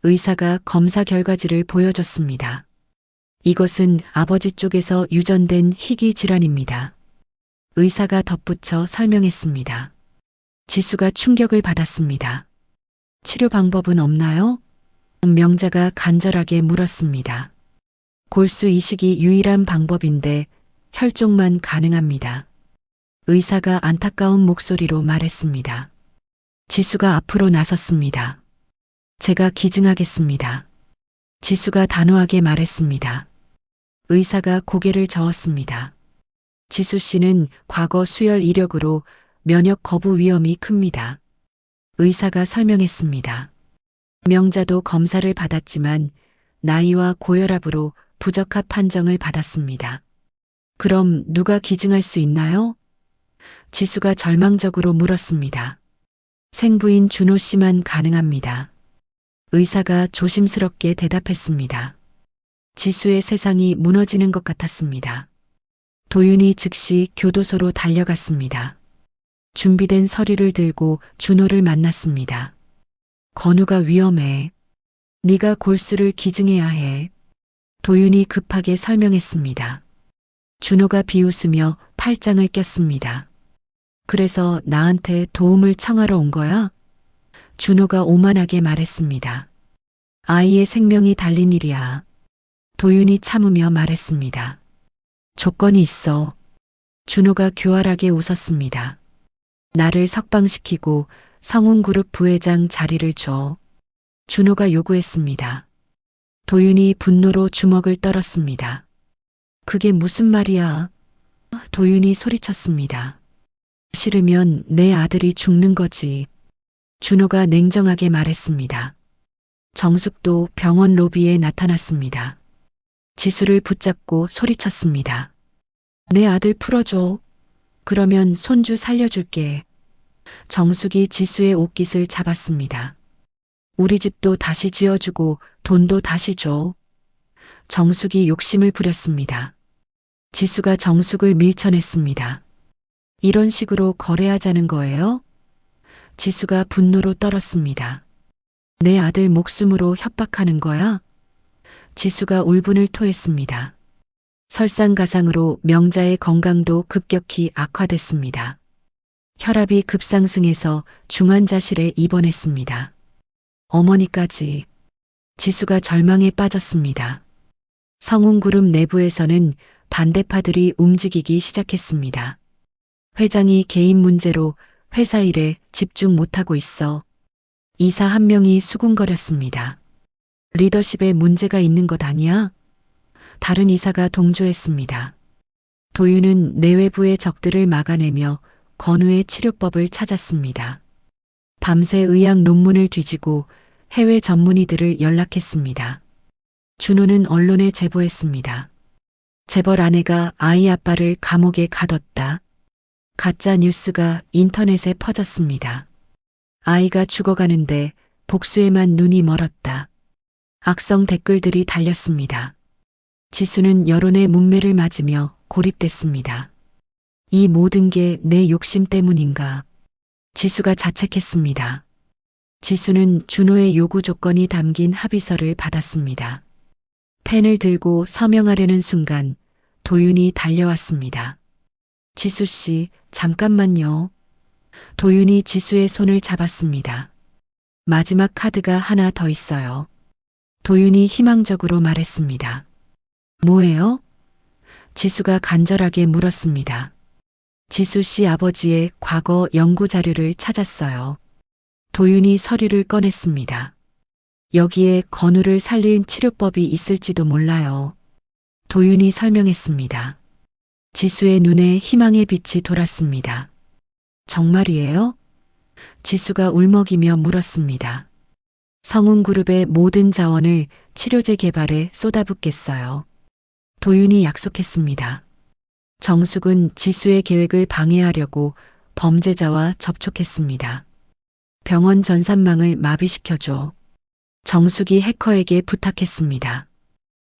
의사가 검사 결과지를 보여줬습니다. 이것은 아버지 쪽에서 유전된 희귀 질환입니다. 의사가 덧붙여 설명했습니다. 지수가 충격을 받았습니다. 치료 방법은 없나요? 명자가 간절하게 물었습니다. 골수 이식이 유일한 방법인데 혈종만 가능합니다. 의사가 안타까운 목소리로 말했습니다. 지수가 앞으로 나섰습니다. 제가 기증하겠습니다. 지수가 단호하게 말했습니다. 의사가 고개를 저었습니다. 지수 씨는 과거 수혈 이력으로 면역 거부 위험이 큽니다. 의사가 설명했습니다. 명자도 검사를 받았지만 나이와 고혈압으로 부적합 판정을 받았습니다. 그럼 누가 기증할 수 있나요? 지수가 절망적으로 물었습니다. 생부인 준호 씨만 가능합니다. 의사가 조심스럽게 대답했습니다. 지수의 세상이 무너지는 것 같았습니다. 도윤이 즉시 교도소로 달려갔습니다. 준비된 서류를 들고 준호를 만났습니다. 건우가 위험해. 네가 골수를 기증해야 해. 도윤이 급하게 설명했습니다. 준호가 비웃으며 팔짱을 꼈습니다. 그래서 나한테 도움을 청하러 온 거야? 준호가 오만하게 말했습니다. 아이의 생명이 달린 일이야. 도윤이 참으며 말했습니다. 조건이 있어. 준호가 교활하게 웃었습니다. 나를 석방시키고 성운그룹 부회장 자리를 줘. 준호가 요구했습니다. 도윤이 분노로 주먹을 떨었습니다. 그게 무슨 말이야? 도윤이 소리쳤습니다. 싫으면 내 아들이 죽는 거지. 준호가 냉정하게 말했습니다. 정숙도 병원 로비에 나타났습니다. 지수를 붙잡고 소리쳤습니다. 내 아들 풀어줘. 그러면 손주 살려줄게. 정숙이 지수의 옷깃을 잡았습니다. 우리 집도 다시 지어주고 돈도 다시 줘. 정숙이 욕심을 부렸습니다. 지수가 정숙을 밀쳐냈습니다. 이런 식으로 거래하자는 거예요? 지수가 분노로 떨었습니다. 내 아들 목숨으로 협박하는 거야? 지수가 울분을 토했습니다. 설상가상으로 명자의 건강도 급격히 악화됐습니다. 혈압이 급상승해서 중환자실에 입원했습니다. 어머니까지. 지수가 절망에 빠졌습니다. 성운그룹 내부에서는 반대파들이 움직이기 시작했습니다. 회장이 개인 문제로 회사 일에 집중 못하고 있어. 이사 한 명이 수군거렸습니다. 리더십에 문제가 있는 것 아니야? 다른 이사가 동조했습니다. 도윤은 내외부의 적들을 막아내며 건우의 치료법을 찾았습니다. 밤새 의학 논문을 뒤지고 해외 전문의들을 연락했습니다. 준호는 언론에 제보했습니다. 재벌 아내가 아이 아빠를 감옥에 가뒀다. 가짜 뉴스가 인터넷에 퍼졌습니다. 아이가 죽어가는데 복수에만 눈이 멀었다. 악성 댓글들이 달렸습니다. 지수는 여론의 문매를 맞으며 고립됐습니다. 이 모든 게 내 욕심 때문인가? 지수가 자책했습니다. 지수는 준호의 요구 조건이 담긴 합의서를 받았습니다. 펜을 들고 서명하려는 순간 도윤이 달려왔습니다. 지수 씨, 잠깐만요. 도윤이 지수의 손을 잡았습니다. 마지막 카드가 하나 더 있어요. 도윤이 희망적으로 말했습니다. 뭐예요? 지수가 간절하게 물었습니다. 지수 씨 아버지의 과거 연구 자료를 찾았어요. 도윤이 서류를 꺼냈습니다. 여기에 건우를 살린 치료법이 있을지도 몰라요. 도윤이 설명했습니다. 지수의 눈에 희망의 빛이 돌았습니다. 정말이에요? 지수가 울먹이며 물었습니다. 성운그룹의 모든 자원을 치료제 개발에 쏟아붓겠어요. 도윤이 약속했습니다. 정숙은 지수의 계획을 방해하려고 범죄자와 접촉했습니다. 병원 전산망을 마비시켜줘. 정숙이 해커에게 부탁했습니다.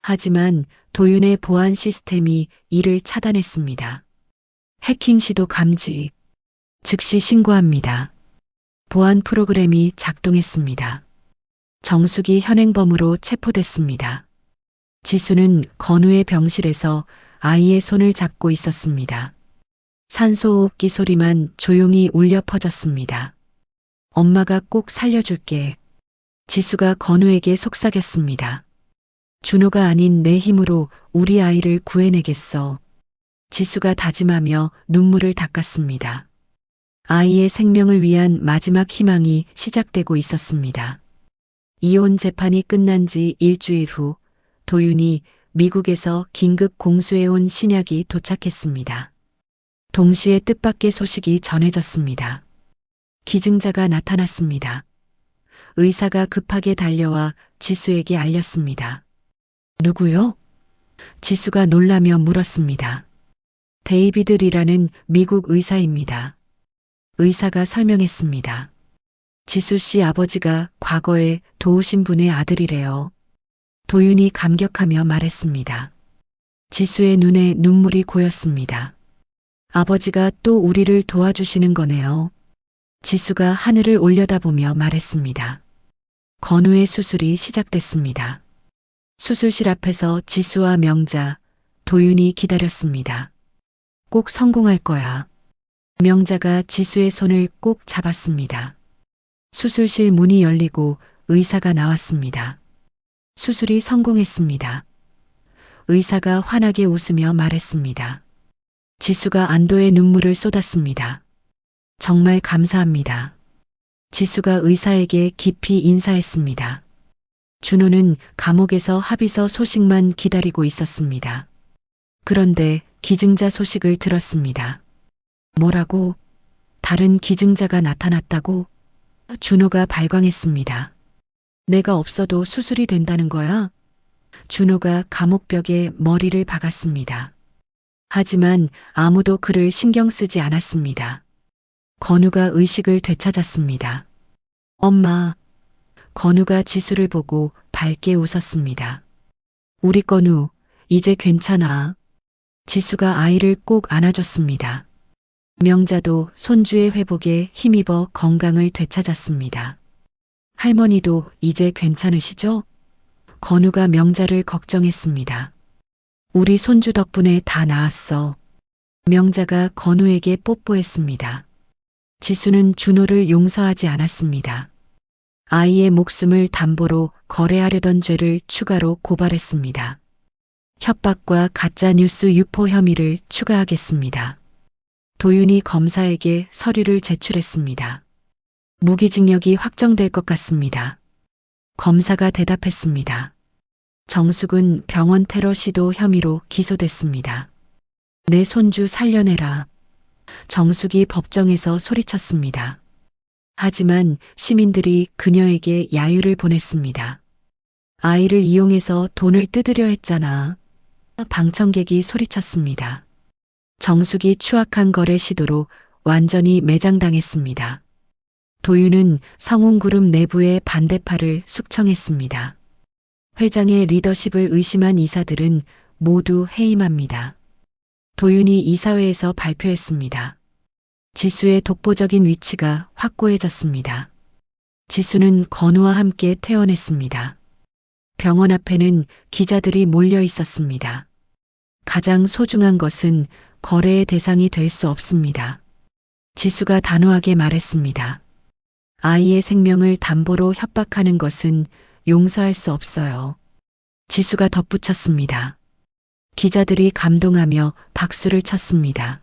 하지만 도윤의 보안 시스템이 이를 차단했습니다. 해킹 시도 감지. 즉시 신고합니다. 보안 프로그램이 작동했습니다. 정숙이 현행범으로 체포됐습니다. 지수는 건우의 병실에서 아이의 손을 잡고 있었습니다. 산소호흡기 소리만 조용히 울려 퍼졌습니다. 엄마가 꼭 살려줄게. 지수가 건우에게 속삭였습니다. 준호가 아닌 내 힘으로 우리 아이를 구해내겠어. 지수가 다짐하며 눈물을 닦았습니다. 아이의 생명을 위한 마지막 희망이 시작되고 있었습니다. 이혼 재판이 끝난 지 일주일 후 도윤이 미국에서 긴급 공수해온 신약이 도착했습니다. 동시에 뜻밖의 소식이 전해졌습니다. 기증자가 나타났습니다. 의사가 급하게 달려와 지수에게 알렸습니다. 누구요? 지수가 놀라며 물었습니다. 데이비드 리라는 미국 의사입니다. 의사가 설명했습니다. 지수 씨 아버지가 과거에 도우신 분의 아들이래요. 도윤이 감격하며 말했습니다. 지수의 눈에 눈물이 고였습니다. 아버지가 또 우리를 도와주시는 거네요. 지수가 하늘을 올려다보며 말했습니다. 건우의 수술이 시작됐습니다. 수술실 앞에서 지수와 명자, 도윤이 기다렸습니다. 꼭 성공할 거야. 명자가 지수의 손을 꼭 잡았습니다. 수술실 문이 열리고 의사가 나왔습니다. 수술이 성공했습니다. 의사가 환하게 웃으며 말했습니다. 지수가 안도의 눈물을 쏟았습니다. 정말 감사합니다. 지수가 의사에게 깊이 인사했습니다. 준호는 감옥에서 합의서 소식만 기다리고 있었습니다. 그런데 기증자 소식을 들었습니다. 뭐라고? 다른 기증자가 나타났다고? 준호가 발광했습니다. 내가 없어도 수술이 된다는 거야? 준호가 감옥벽에 머리를 박았습니다. 하지만 아무도 그를 신경 쓰지 않았습니다. 건우가 의식을 되찾았습니다. 엄마. 건우가 지수를 보고 밝게 웃었습니다. 우리 건우, 이제 괜찮아. 지수가 아이를 꼭 안아줬습니다. 명자도 손주의 회복에 힘입어 건강을 되찾았습니다. 할머니도 이제 괜찮으시죠? 건우가 명자를 걱정했습니다. 우리 손주 덕분에 다 나았어. 명자가 건우에게 뽀뽀했습니다. 지수는 준호를 용서하지 않았습니다. 아이의 목숨을 담보로 거래하려던 죄를 추가로 고발했습니다. 협박과 가짜뉴스 유포 혐의를 추가하겠습니다. 도윤이 검사에게 서류를 제출했습니다. 무기징역이 확정될 것 같습니다. 검사가 대답했습니다. 정숙은 병원 테러 시도 혐의로 기소됐습니다. 내 손주 살려내라. 정숙이 법정에서 소리쳤습니다. 하지만 시민들이 그녀에게 야유를 보냈습니다. 아이를 이용해서 돈을 뜯으려 했잖아. 방청객이 소리쳤습니다. 정숙이 추악한 거래 시도로 완전히 매장당했습니다. 도윤은 성운그룹 내부의 반대파를 숙청했습니다. 회장의 리더십을 의심한 이사들은 모두 해임합니다. 도윤이 이사회에서 발표했습니다. 지수의 독보적인 위치가 확고해졌습니다. 지수는 건우와 함께 퇴원했습니다. 병원 앞에는 기자들이 몰려 있었습니다. 가장 소중한 것은 거래의 대상이 될 수 없습니다. 지수가 단호하게 말했습니다. 아이의 생명을 담보로 협박하는 것은 용서할 수 없어요. 지수가 덧붙였습니다. 기자들이 감동하며 박수를 쳤습니다.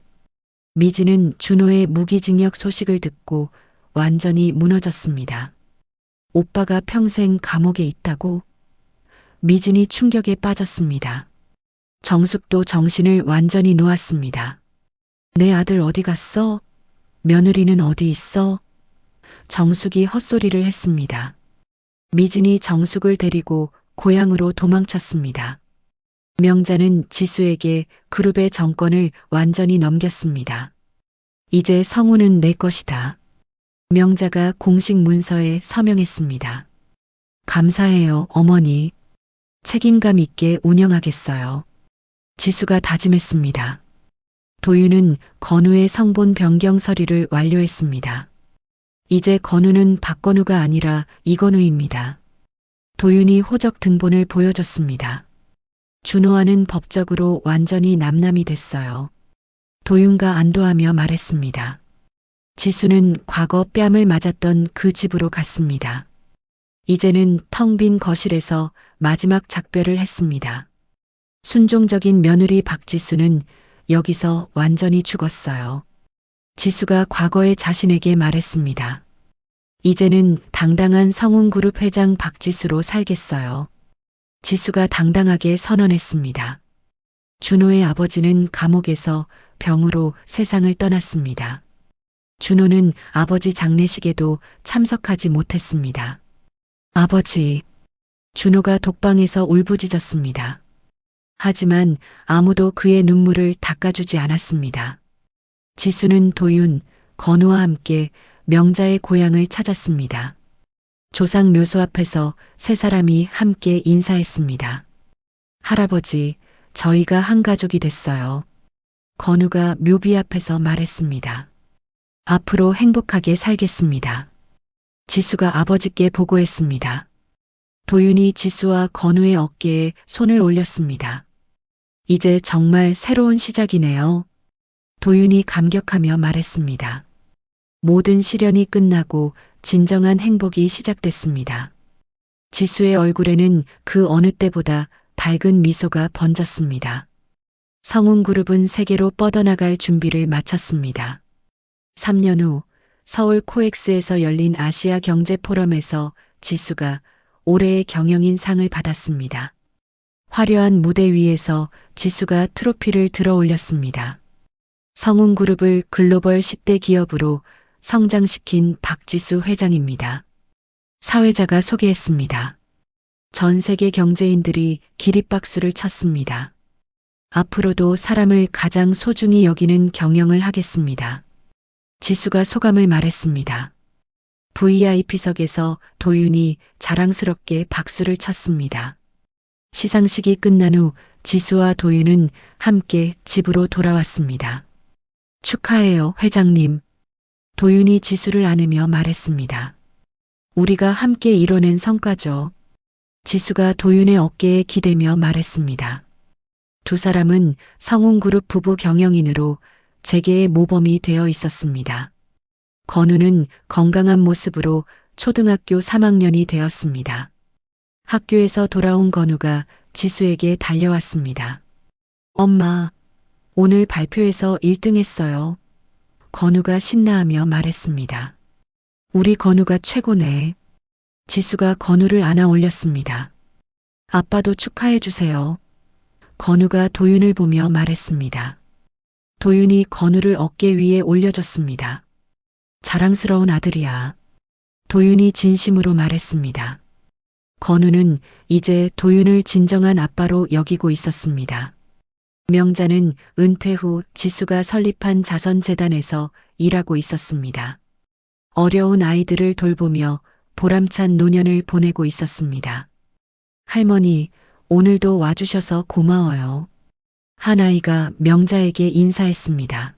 미진은 준호의 무기징역 소식을 듣고 완전히 무너졌습니다. 오빠가 평생 감옥에 있다고? 미진이 충격에 빠졌습니다. 정숙도 정신을 완전히 놓았습니다. 내 아들 어디 갔어? 며느리는 어디 있어? 정숙이 헛소리를 했습니다. 미진이 정숙을 데리고 고향으로 도망쳤습니다. 명자는 지수에게 그룹의 정권을 완전히 넘겼습니다. 이제 성우는 내 것이다. 명자가 공식 문서에 서명했습니다. 감사해요, 어머니. 책임감 있게 운영하겠어요. 지수가 다짐했습니다. 도윤은 건우의 성본 변경 서류를 완료했습니다. 이제 건우는 박건우가 아니라 이건우입니다. 도윤이 호적 등본을 보여줬습니다. 준호와는 법적으로 완전히 남남이 됐어요. 도윤과 안도하며 말했습니다. 지수는 과거 뺨을 맞았던 그 집으로 갔습니다. 이제는 텅 빈 거실에서 마지막 작별을 했습니다. 순종적인 며느리 박지수는 여기서 완전히 죽었어요. 지수가 과거의 자신에게 말했습니다. 이제는 당당한 성운그룹 회장 박지수로 살겠어요. 지수가 당당하게 선언했습니다. 준호의 아버지는 감옥에서 병으로 세상을 떠났습니다. 준호는 아버지 장례식에도 참석하지 못했습니다. 아버지, 준호가 독방에서 울부짖었습니다. 하지만 아무도 그의 눈물을 닦아주지 않았습니다. 지수는 도윤, 건우와 함께 명자의 고향을 찾았습니다. 조상 묘소 앞에서 세 사람이 함께 인사했습니다. 할아버지, 저희가 한 가족이 됐어요. 건우가 묘비 앞에서 말했습니다. 앞으로 행복하게 살겠습니다. 지수가 아버지께 보고했습니다. 도윤이 지수와 건우의 어깨에 손을 올렸습니다. 이제 정말 새로운 시작이네요. 도윤이 감격하며 말했습니다. 모든 시련이 끝나고 진정한 행복이 시작됐습니다. 지수의 얼굴에는 그 어느 때보다 밝은 미소가 번졌습니다. 성운그룹은 세계로 뻗어나갈 준비를 마쳤습니다. 3년 후 서울 코엑스에서 열린 아시아 경제 포럼에서 지수가 올해의 경영인 상을 받았습니다. 화려한 무대 위에서 지수가 트로피를 들어 올렸습니다. 성운그룹을 글로벌 10대 기업으로 성장시킨 박지수 회장입니다. 사회자가 소개했습니다. 전 세계 경제인들이 기립박수를 쳤습니다. 앞으로도 사람을 가장 소중히 여기는 경영을 하겠습니다. 지수가 소감을 말했습니다. VIP석에서 도윤이 자랑스럽게 박수를 쳤습니다. 시상식이 끝난 후 지수와 도윤은 함께 집으로 돌아왔습니다. 축하해요, 회장님. 도윤이 지수를 안으며 말했습니다. 우리가 함께 이뤄낸 성과죠. 지수가 도윤의 어깨에 기대며 말했습니다. 두 사람은 성운그룹 부부 경영인으로 재계의 모범이 되어 있었습니다. 건우는 건강한 모습으로 초등학교 3학년이 되었습니다. 학교에서 돌아온 건우가 지수에게 달려왔습니다. 엄마, 오늘 발표에서 1등 했어요. 건우가 신나하며 말했습니다. 우리 건우가 최고네. 지수가 건우를 안아 올렸습니다. 아빠도 축하해 주세요. 건우가 도윤을 보며 말했습니다. 도윤이 건우를 어깨 위에 올려줬습니다. 자랑스러운 아들이야. 도윤이 진심으로 말했습니다. 건우는 이제 도윤을 진정한 아빠로 여기고 있었습니다. 명자는 은퇴 후 지수가 설립한 자선재단에서 일하고 있었습니다. 어려운 아이들을 돌보며 보람찬 노년을 보내고 있었습니다. 할머니, 오늘도 와주셔서 고마워요. 한 아이가 명자에게 인사했습니다.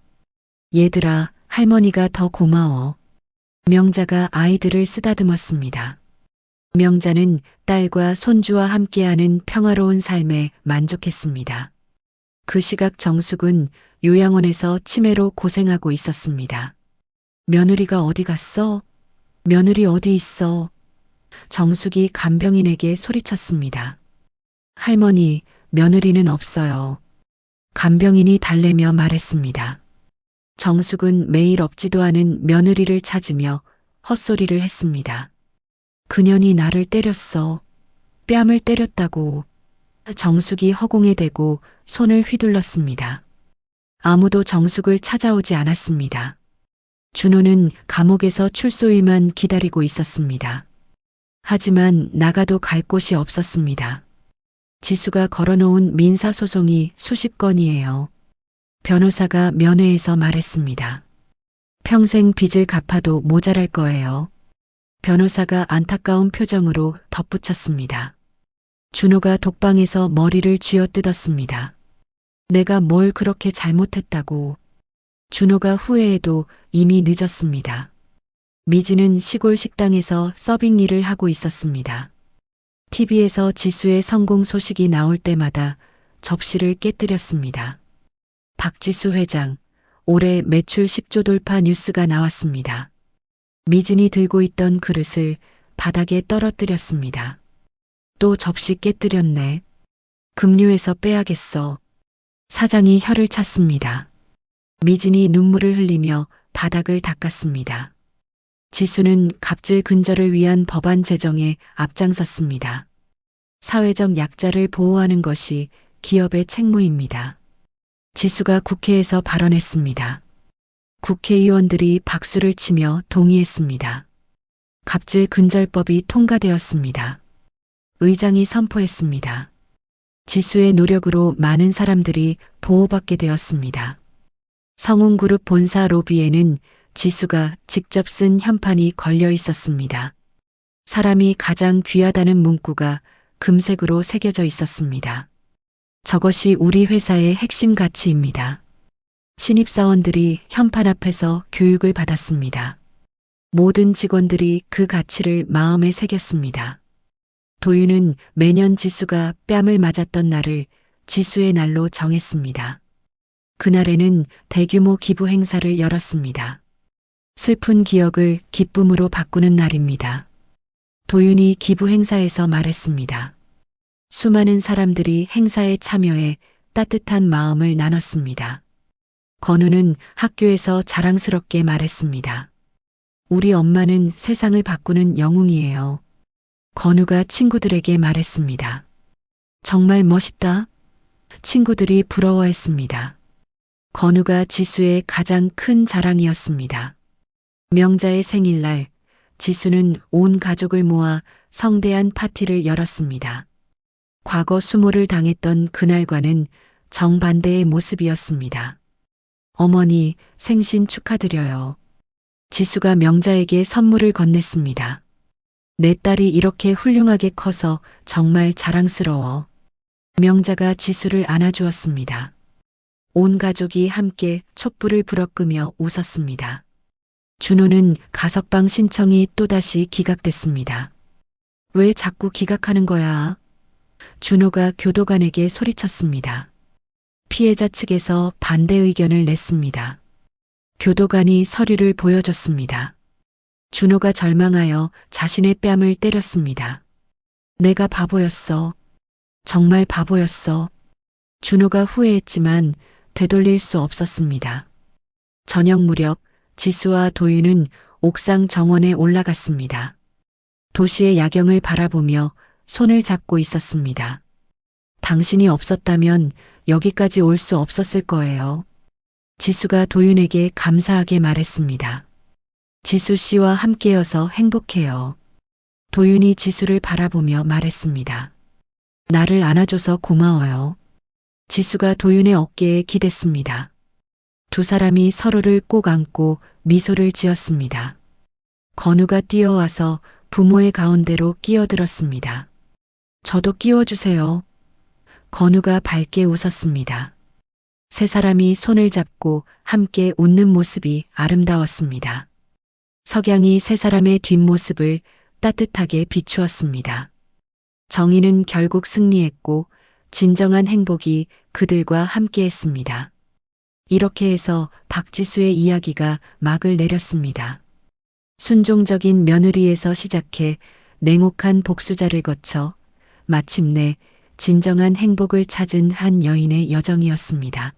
얘들아, 할머니가 더 고마워. 명자가 아이들을 쓰다듬었습니다. 명자는 딸과 손주와 함께하는 평화로운 삶에 만족했습니다. 그 시각 정숙은 요양원에서 치매로 고생하고 있었습니다. 며느리가 어디 갔어? 며느리 어디 있어? 정숙이 간병인에게 소리쳤습니다. 할머니, 며느리는 없어요. 간병인이 달래며 말했습니다. 정숙은 매일 없지도 않은 며느리를 찾으며 헛소리를 했습니다. 그년이 나를 때렸어. 뺨을 때렸다고. 정숙이 허공에 대고 손을 휘둘렀습니다. 아무도 정숙을 찾아오지 않았습니다. 준호는 감옥에서 출소일만 기다리고 있었습니다. 하지만 나가도 갈 곳이 없었습니다. 지수가 걸어놓은 민사소송이 수십 건이에요. 변호사가 면회에서 말했습니다. 평생 빚을 갚아도 모자랄 거예요. 변호사가 안타까운 표정으로 덧붙였습니다. 준호가 독방에서 머리를 쥐어뜯었습니다. 내가 뭘 그렇게 잘못했다고. 준호가 후회해도 이미 늦었습니다. 미지는 시골 식당에서 서빙 일을 하고 있었습니다. TV에서 지수의 성공 소식이 나올 때마다 접시를 깨뜨렸습니다. 박지수 회장, 올해 매출 10조 돌파 뉴스가 나왔습니다. 미진이 들고 있던 그릇을 바닥에 떨어뜨렸습니다. 또 접시 깨뜨렸네. 급류에서 빼야겠어. 사장이 혀를 찼습니다. 미진이 눈물을 흘리며 바닥을 닦았습니다. 지수는 갑질 근절을 위한 법안 제정에 앞장섰습니다. 사회적 약자를 보호하는 것이 기업의 책무입니다. 지수가 국회에서 발언했습니다. 국회의원들이 박수를 치며 동의했습니다. 갑질 근절법이 통과되었습니다. 의장이 선포했습니다. 지수의 노력으로 많은 사람들이 보호받게 되었습니다. 성운그룹 본사 로비에는 지수가 직접 쓴 현판이 걸려 있었습니다. 사람이 가장 귀하다는 문구가 금색으로 새겨져 있었습니다. 저것이 우리 회사의 핵심 가치입니다. 신입사원들이 현판 앞에서 교육을 받았습니다. 모든 직원들이 그 가치를 마음에 새겼습니다. 도윤은 매년 지수가 뺨을 맞았던 날을 지수의 날로 정했습니다. 그날에는 대규모 기부 행사를 열었습니다. 슬픈 기억을 기쁨으로 바꾸는 날입니다. 도윤이 기부 행사에서 말했습니다. 수많은 사람들이 행사에 참여해 따뜻한 마음을 나눴습니다. 건우는 학교에서 자랑스럽게 말했습니다. 우리 엄마는 세상을 바꾸는 영웅이에요. 건우가 친구들에게 말했습니다. 정말 멋있다. 친구들이 부러워했습니다. 건우가 지수의 가장 큰 자랑이었습니다. 명자의 생일날 지수는 온 가족을 모아 성대한 파티를 열었습니다. 과거 수모를 당했던 그날과는 정반대의 모습이었습니다. 어머니, 생신 축하드려요. 지수가 명자에게 선물을 건넸습니다. 내 딸이 이렇게 훌륭하게 커서 정말 자랑스러워. 명자가 지수를 안아주었습니다. 온 가족이 함께 촛불을 불어끄며 웃었습니다. 준호는 가석방 신청이 또다시 기각됐습니다. 왜 자꾸 기각하는 거야? 준호가 교도관에게 소리쳤습니다. 피해자 측에서 반대 의견을 냈습니다. 교도관이 서류를 보여줬습니다. 준호가 절망하여 자신의 뺨을 때렸습니다. 내가 바보였어. 정말 바보였어. 준호가 후회했지만 되돌릴 수 없었습니다. 저녁 무렵 지수와 도윤은 옥상 정원에 올라갔습니다. 도시의 야경을 바라보며 손을 잡고 있었습니다. 당신이 없었다면 여기까지 올 수 없었을 거예요. 지수가 도윤에게 감사하게 말했습니다. 지수 씨와 함께여서 행복해요. 도윤이 지수를 바라보며 말했습니다. 나를 안아줘서 고마워요. 지수가 도윤의 어깨에 기댔습니다. 두 사람이 서로를 꼭 안고 미소를 지었습니다. 건우가 뛰어와서 부모의 가운데로 끼어들었습니다. 저도 끼워주세요. 건우가 밝게 웃었습니다. 세 사람이 손을 잡고 함께 웃는 모습이 아름다웠습니다. 석양이 세 사람의 뒷모습을 따뜻하게 비추었습니다. 정의는 결국 승리했고 진정한 행복이 그들과 함께했습니다. 이렇게 해서 박지수의 이야기가 막을 내렸습니다. 순종적인 며느리에서 시작해 냉혹한 복수자를 거쳐 마침내 진정한 행복을 찾은 한 여인의 여정이었습니다.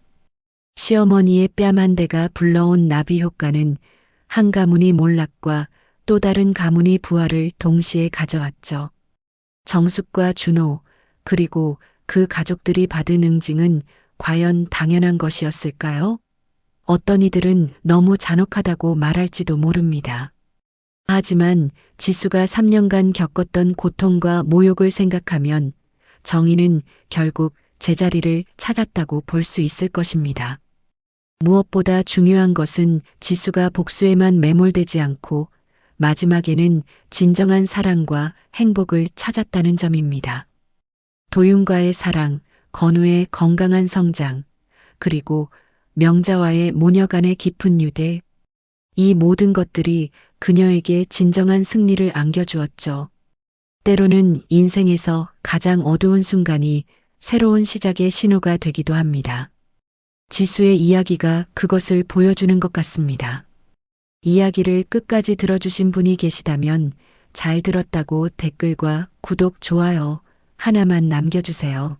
시어머니의 뺨 한 대가 불러온 나비 효과는 한 가문이 몰락과 또 다른 가문이 부활을 동시에 가져왔죠. 정숙과 준호 그리고 그 가족들이 받은 응징은 과연 당연한 것이었을까요? 어떤 이들은 너무 잔혹하다고 말할지도 모릅니다. 하지만 지수가 3년간 겪었던 고통과 모욕을 생각하면 정의는 결국 제자리를 찾았다고 볼 수 있을 것입니다. 무엇보다 중요한 것은 지수가 복수에만 매몰되지 않고 마지막에는 진정한 사랑과 행복을 찾았다는 점입니다. 도윤과의 사랑, 건우의 건강한 성장, 그리고 명자와의 모녀 간의 깊은 유대, 이 모든 것들이 그녀에게 진정한 승리를 안겨주었죠. 때로는 인생에서 가장 어두운 순간이 새로운 시작의 신호가 되기도 합니다. 지수의 이야기가 그것을 보여주는 것 같습니다. 이야기를 끝까지 들어주신 분이 계시다면 잘 들었다고 댓글과 구독, 좋아요 하나만 남겨주세요.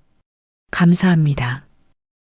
감사합니다.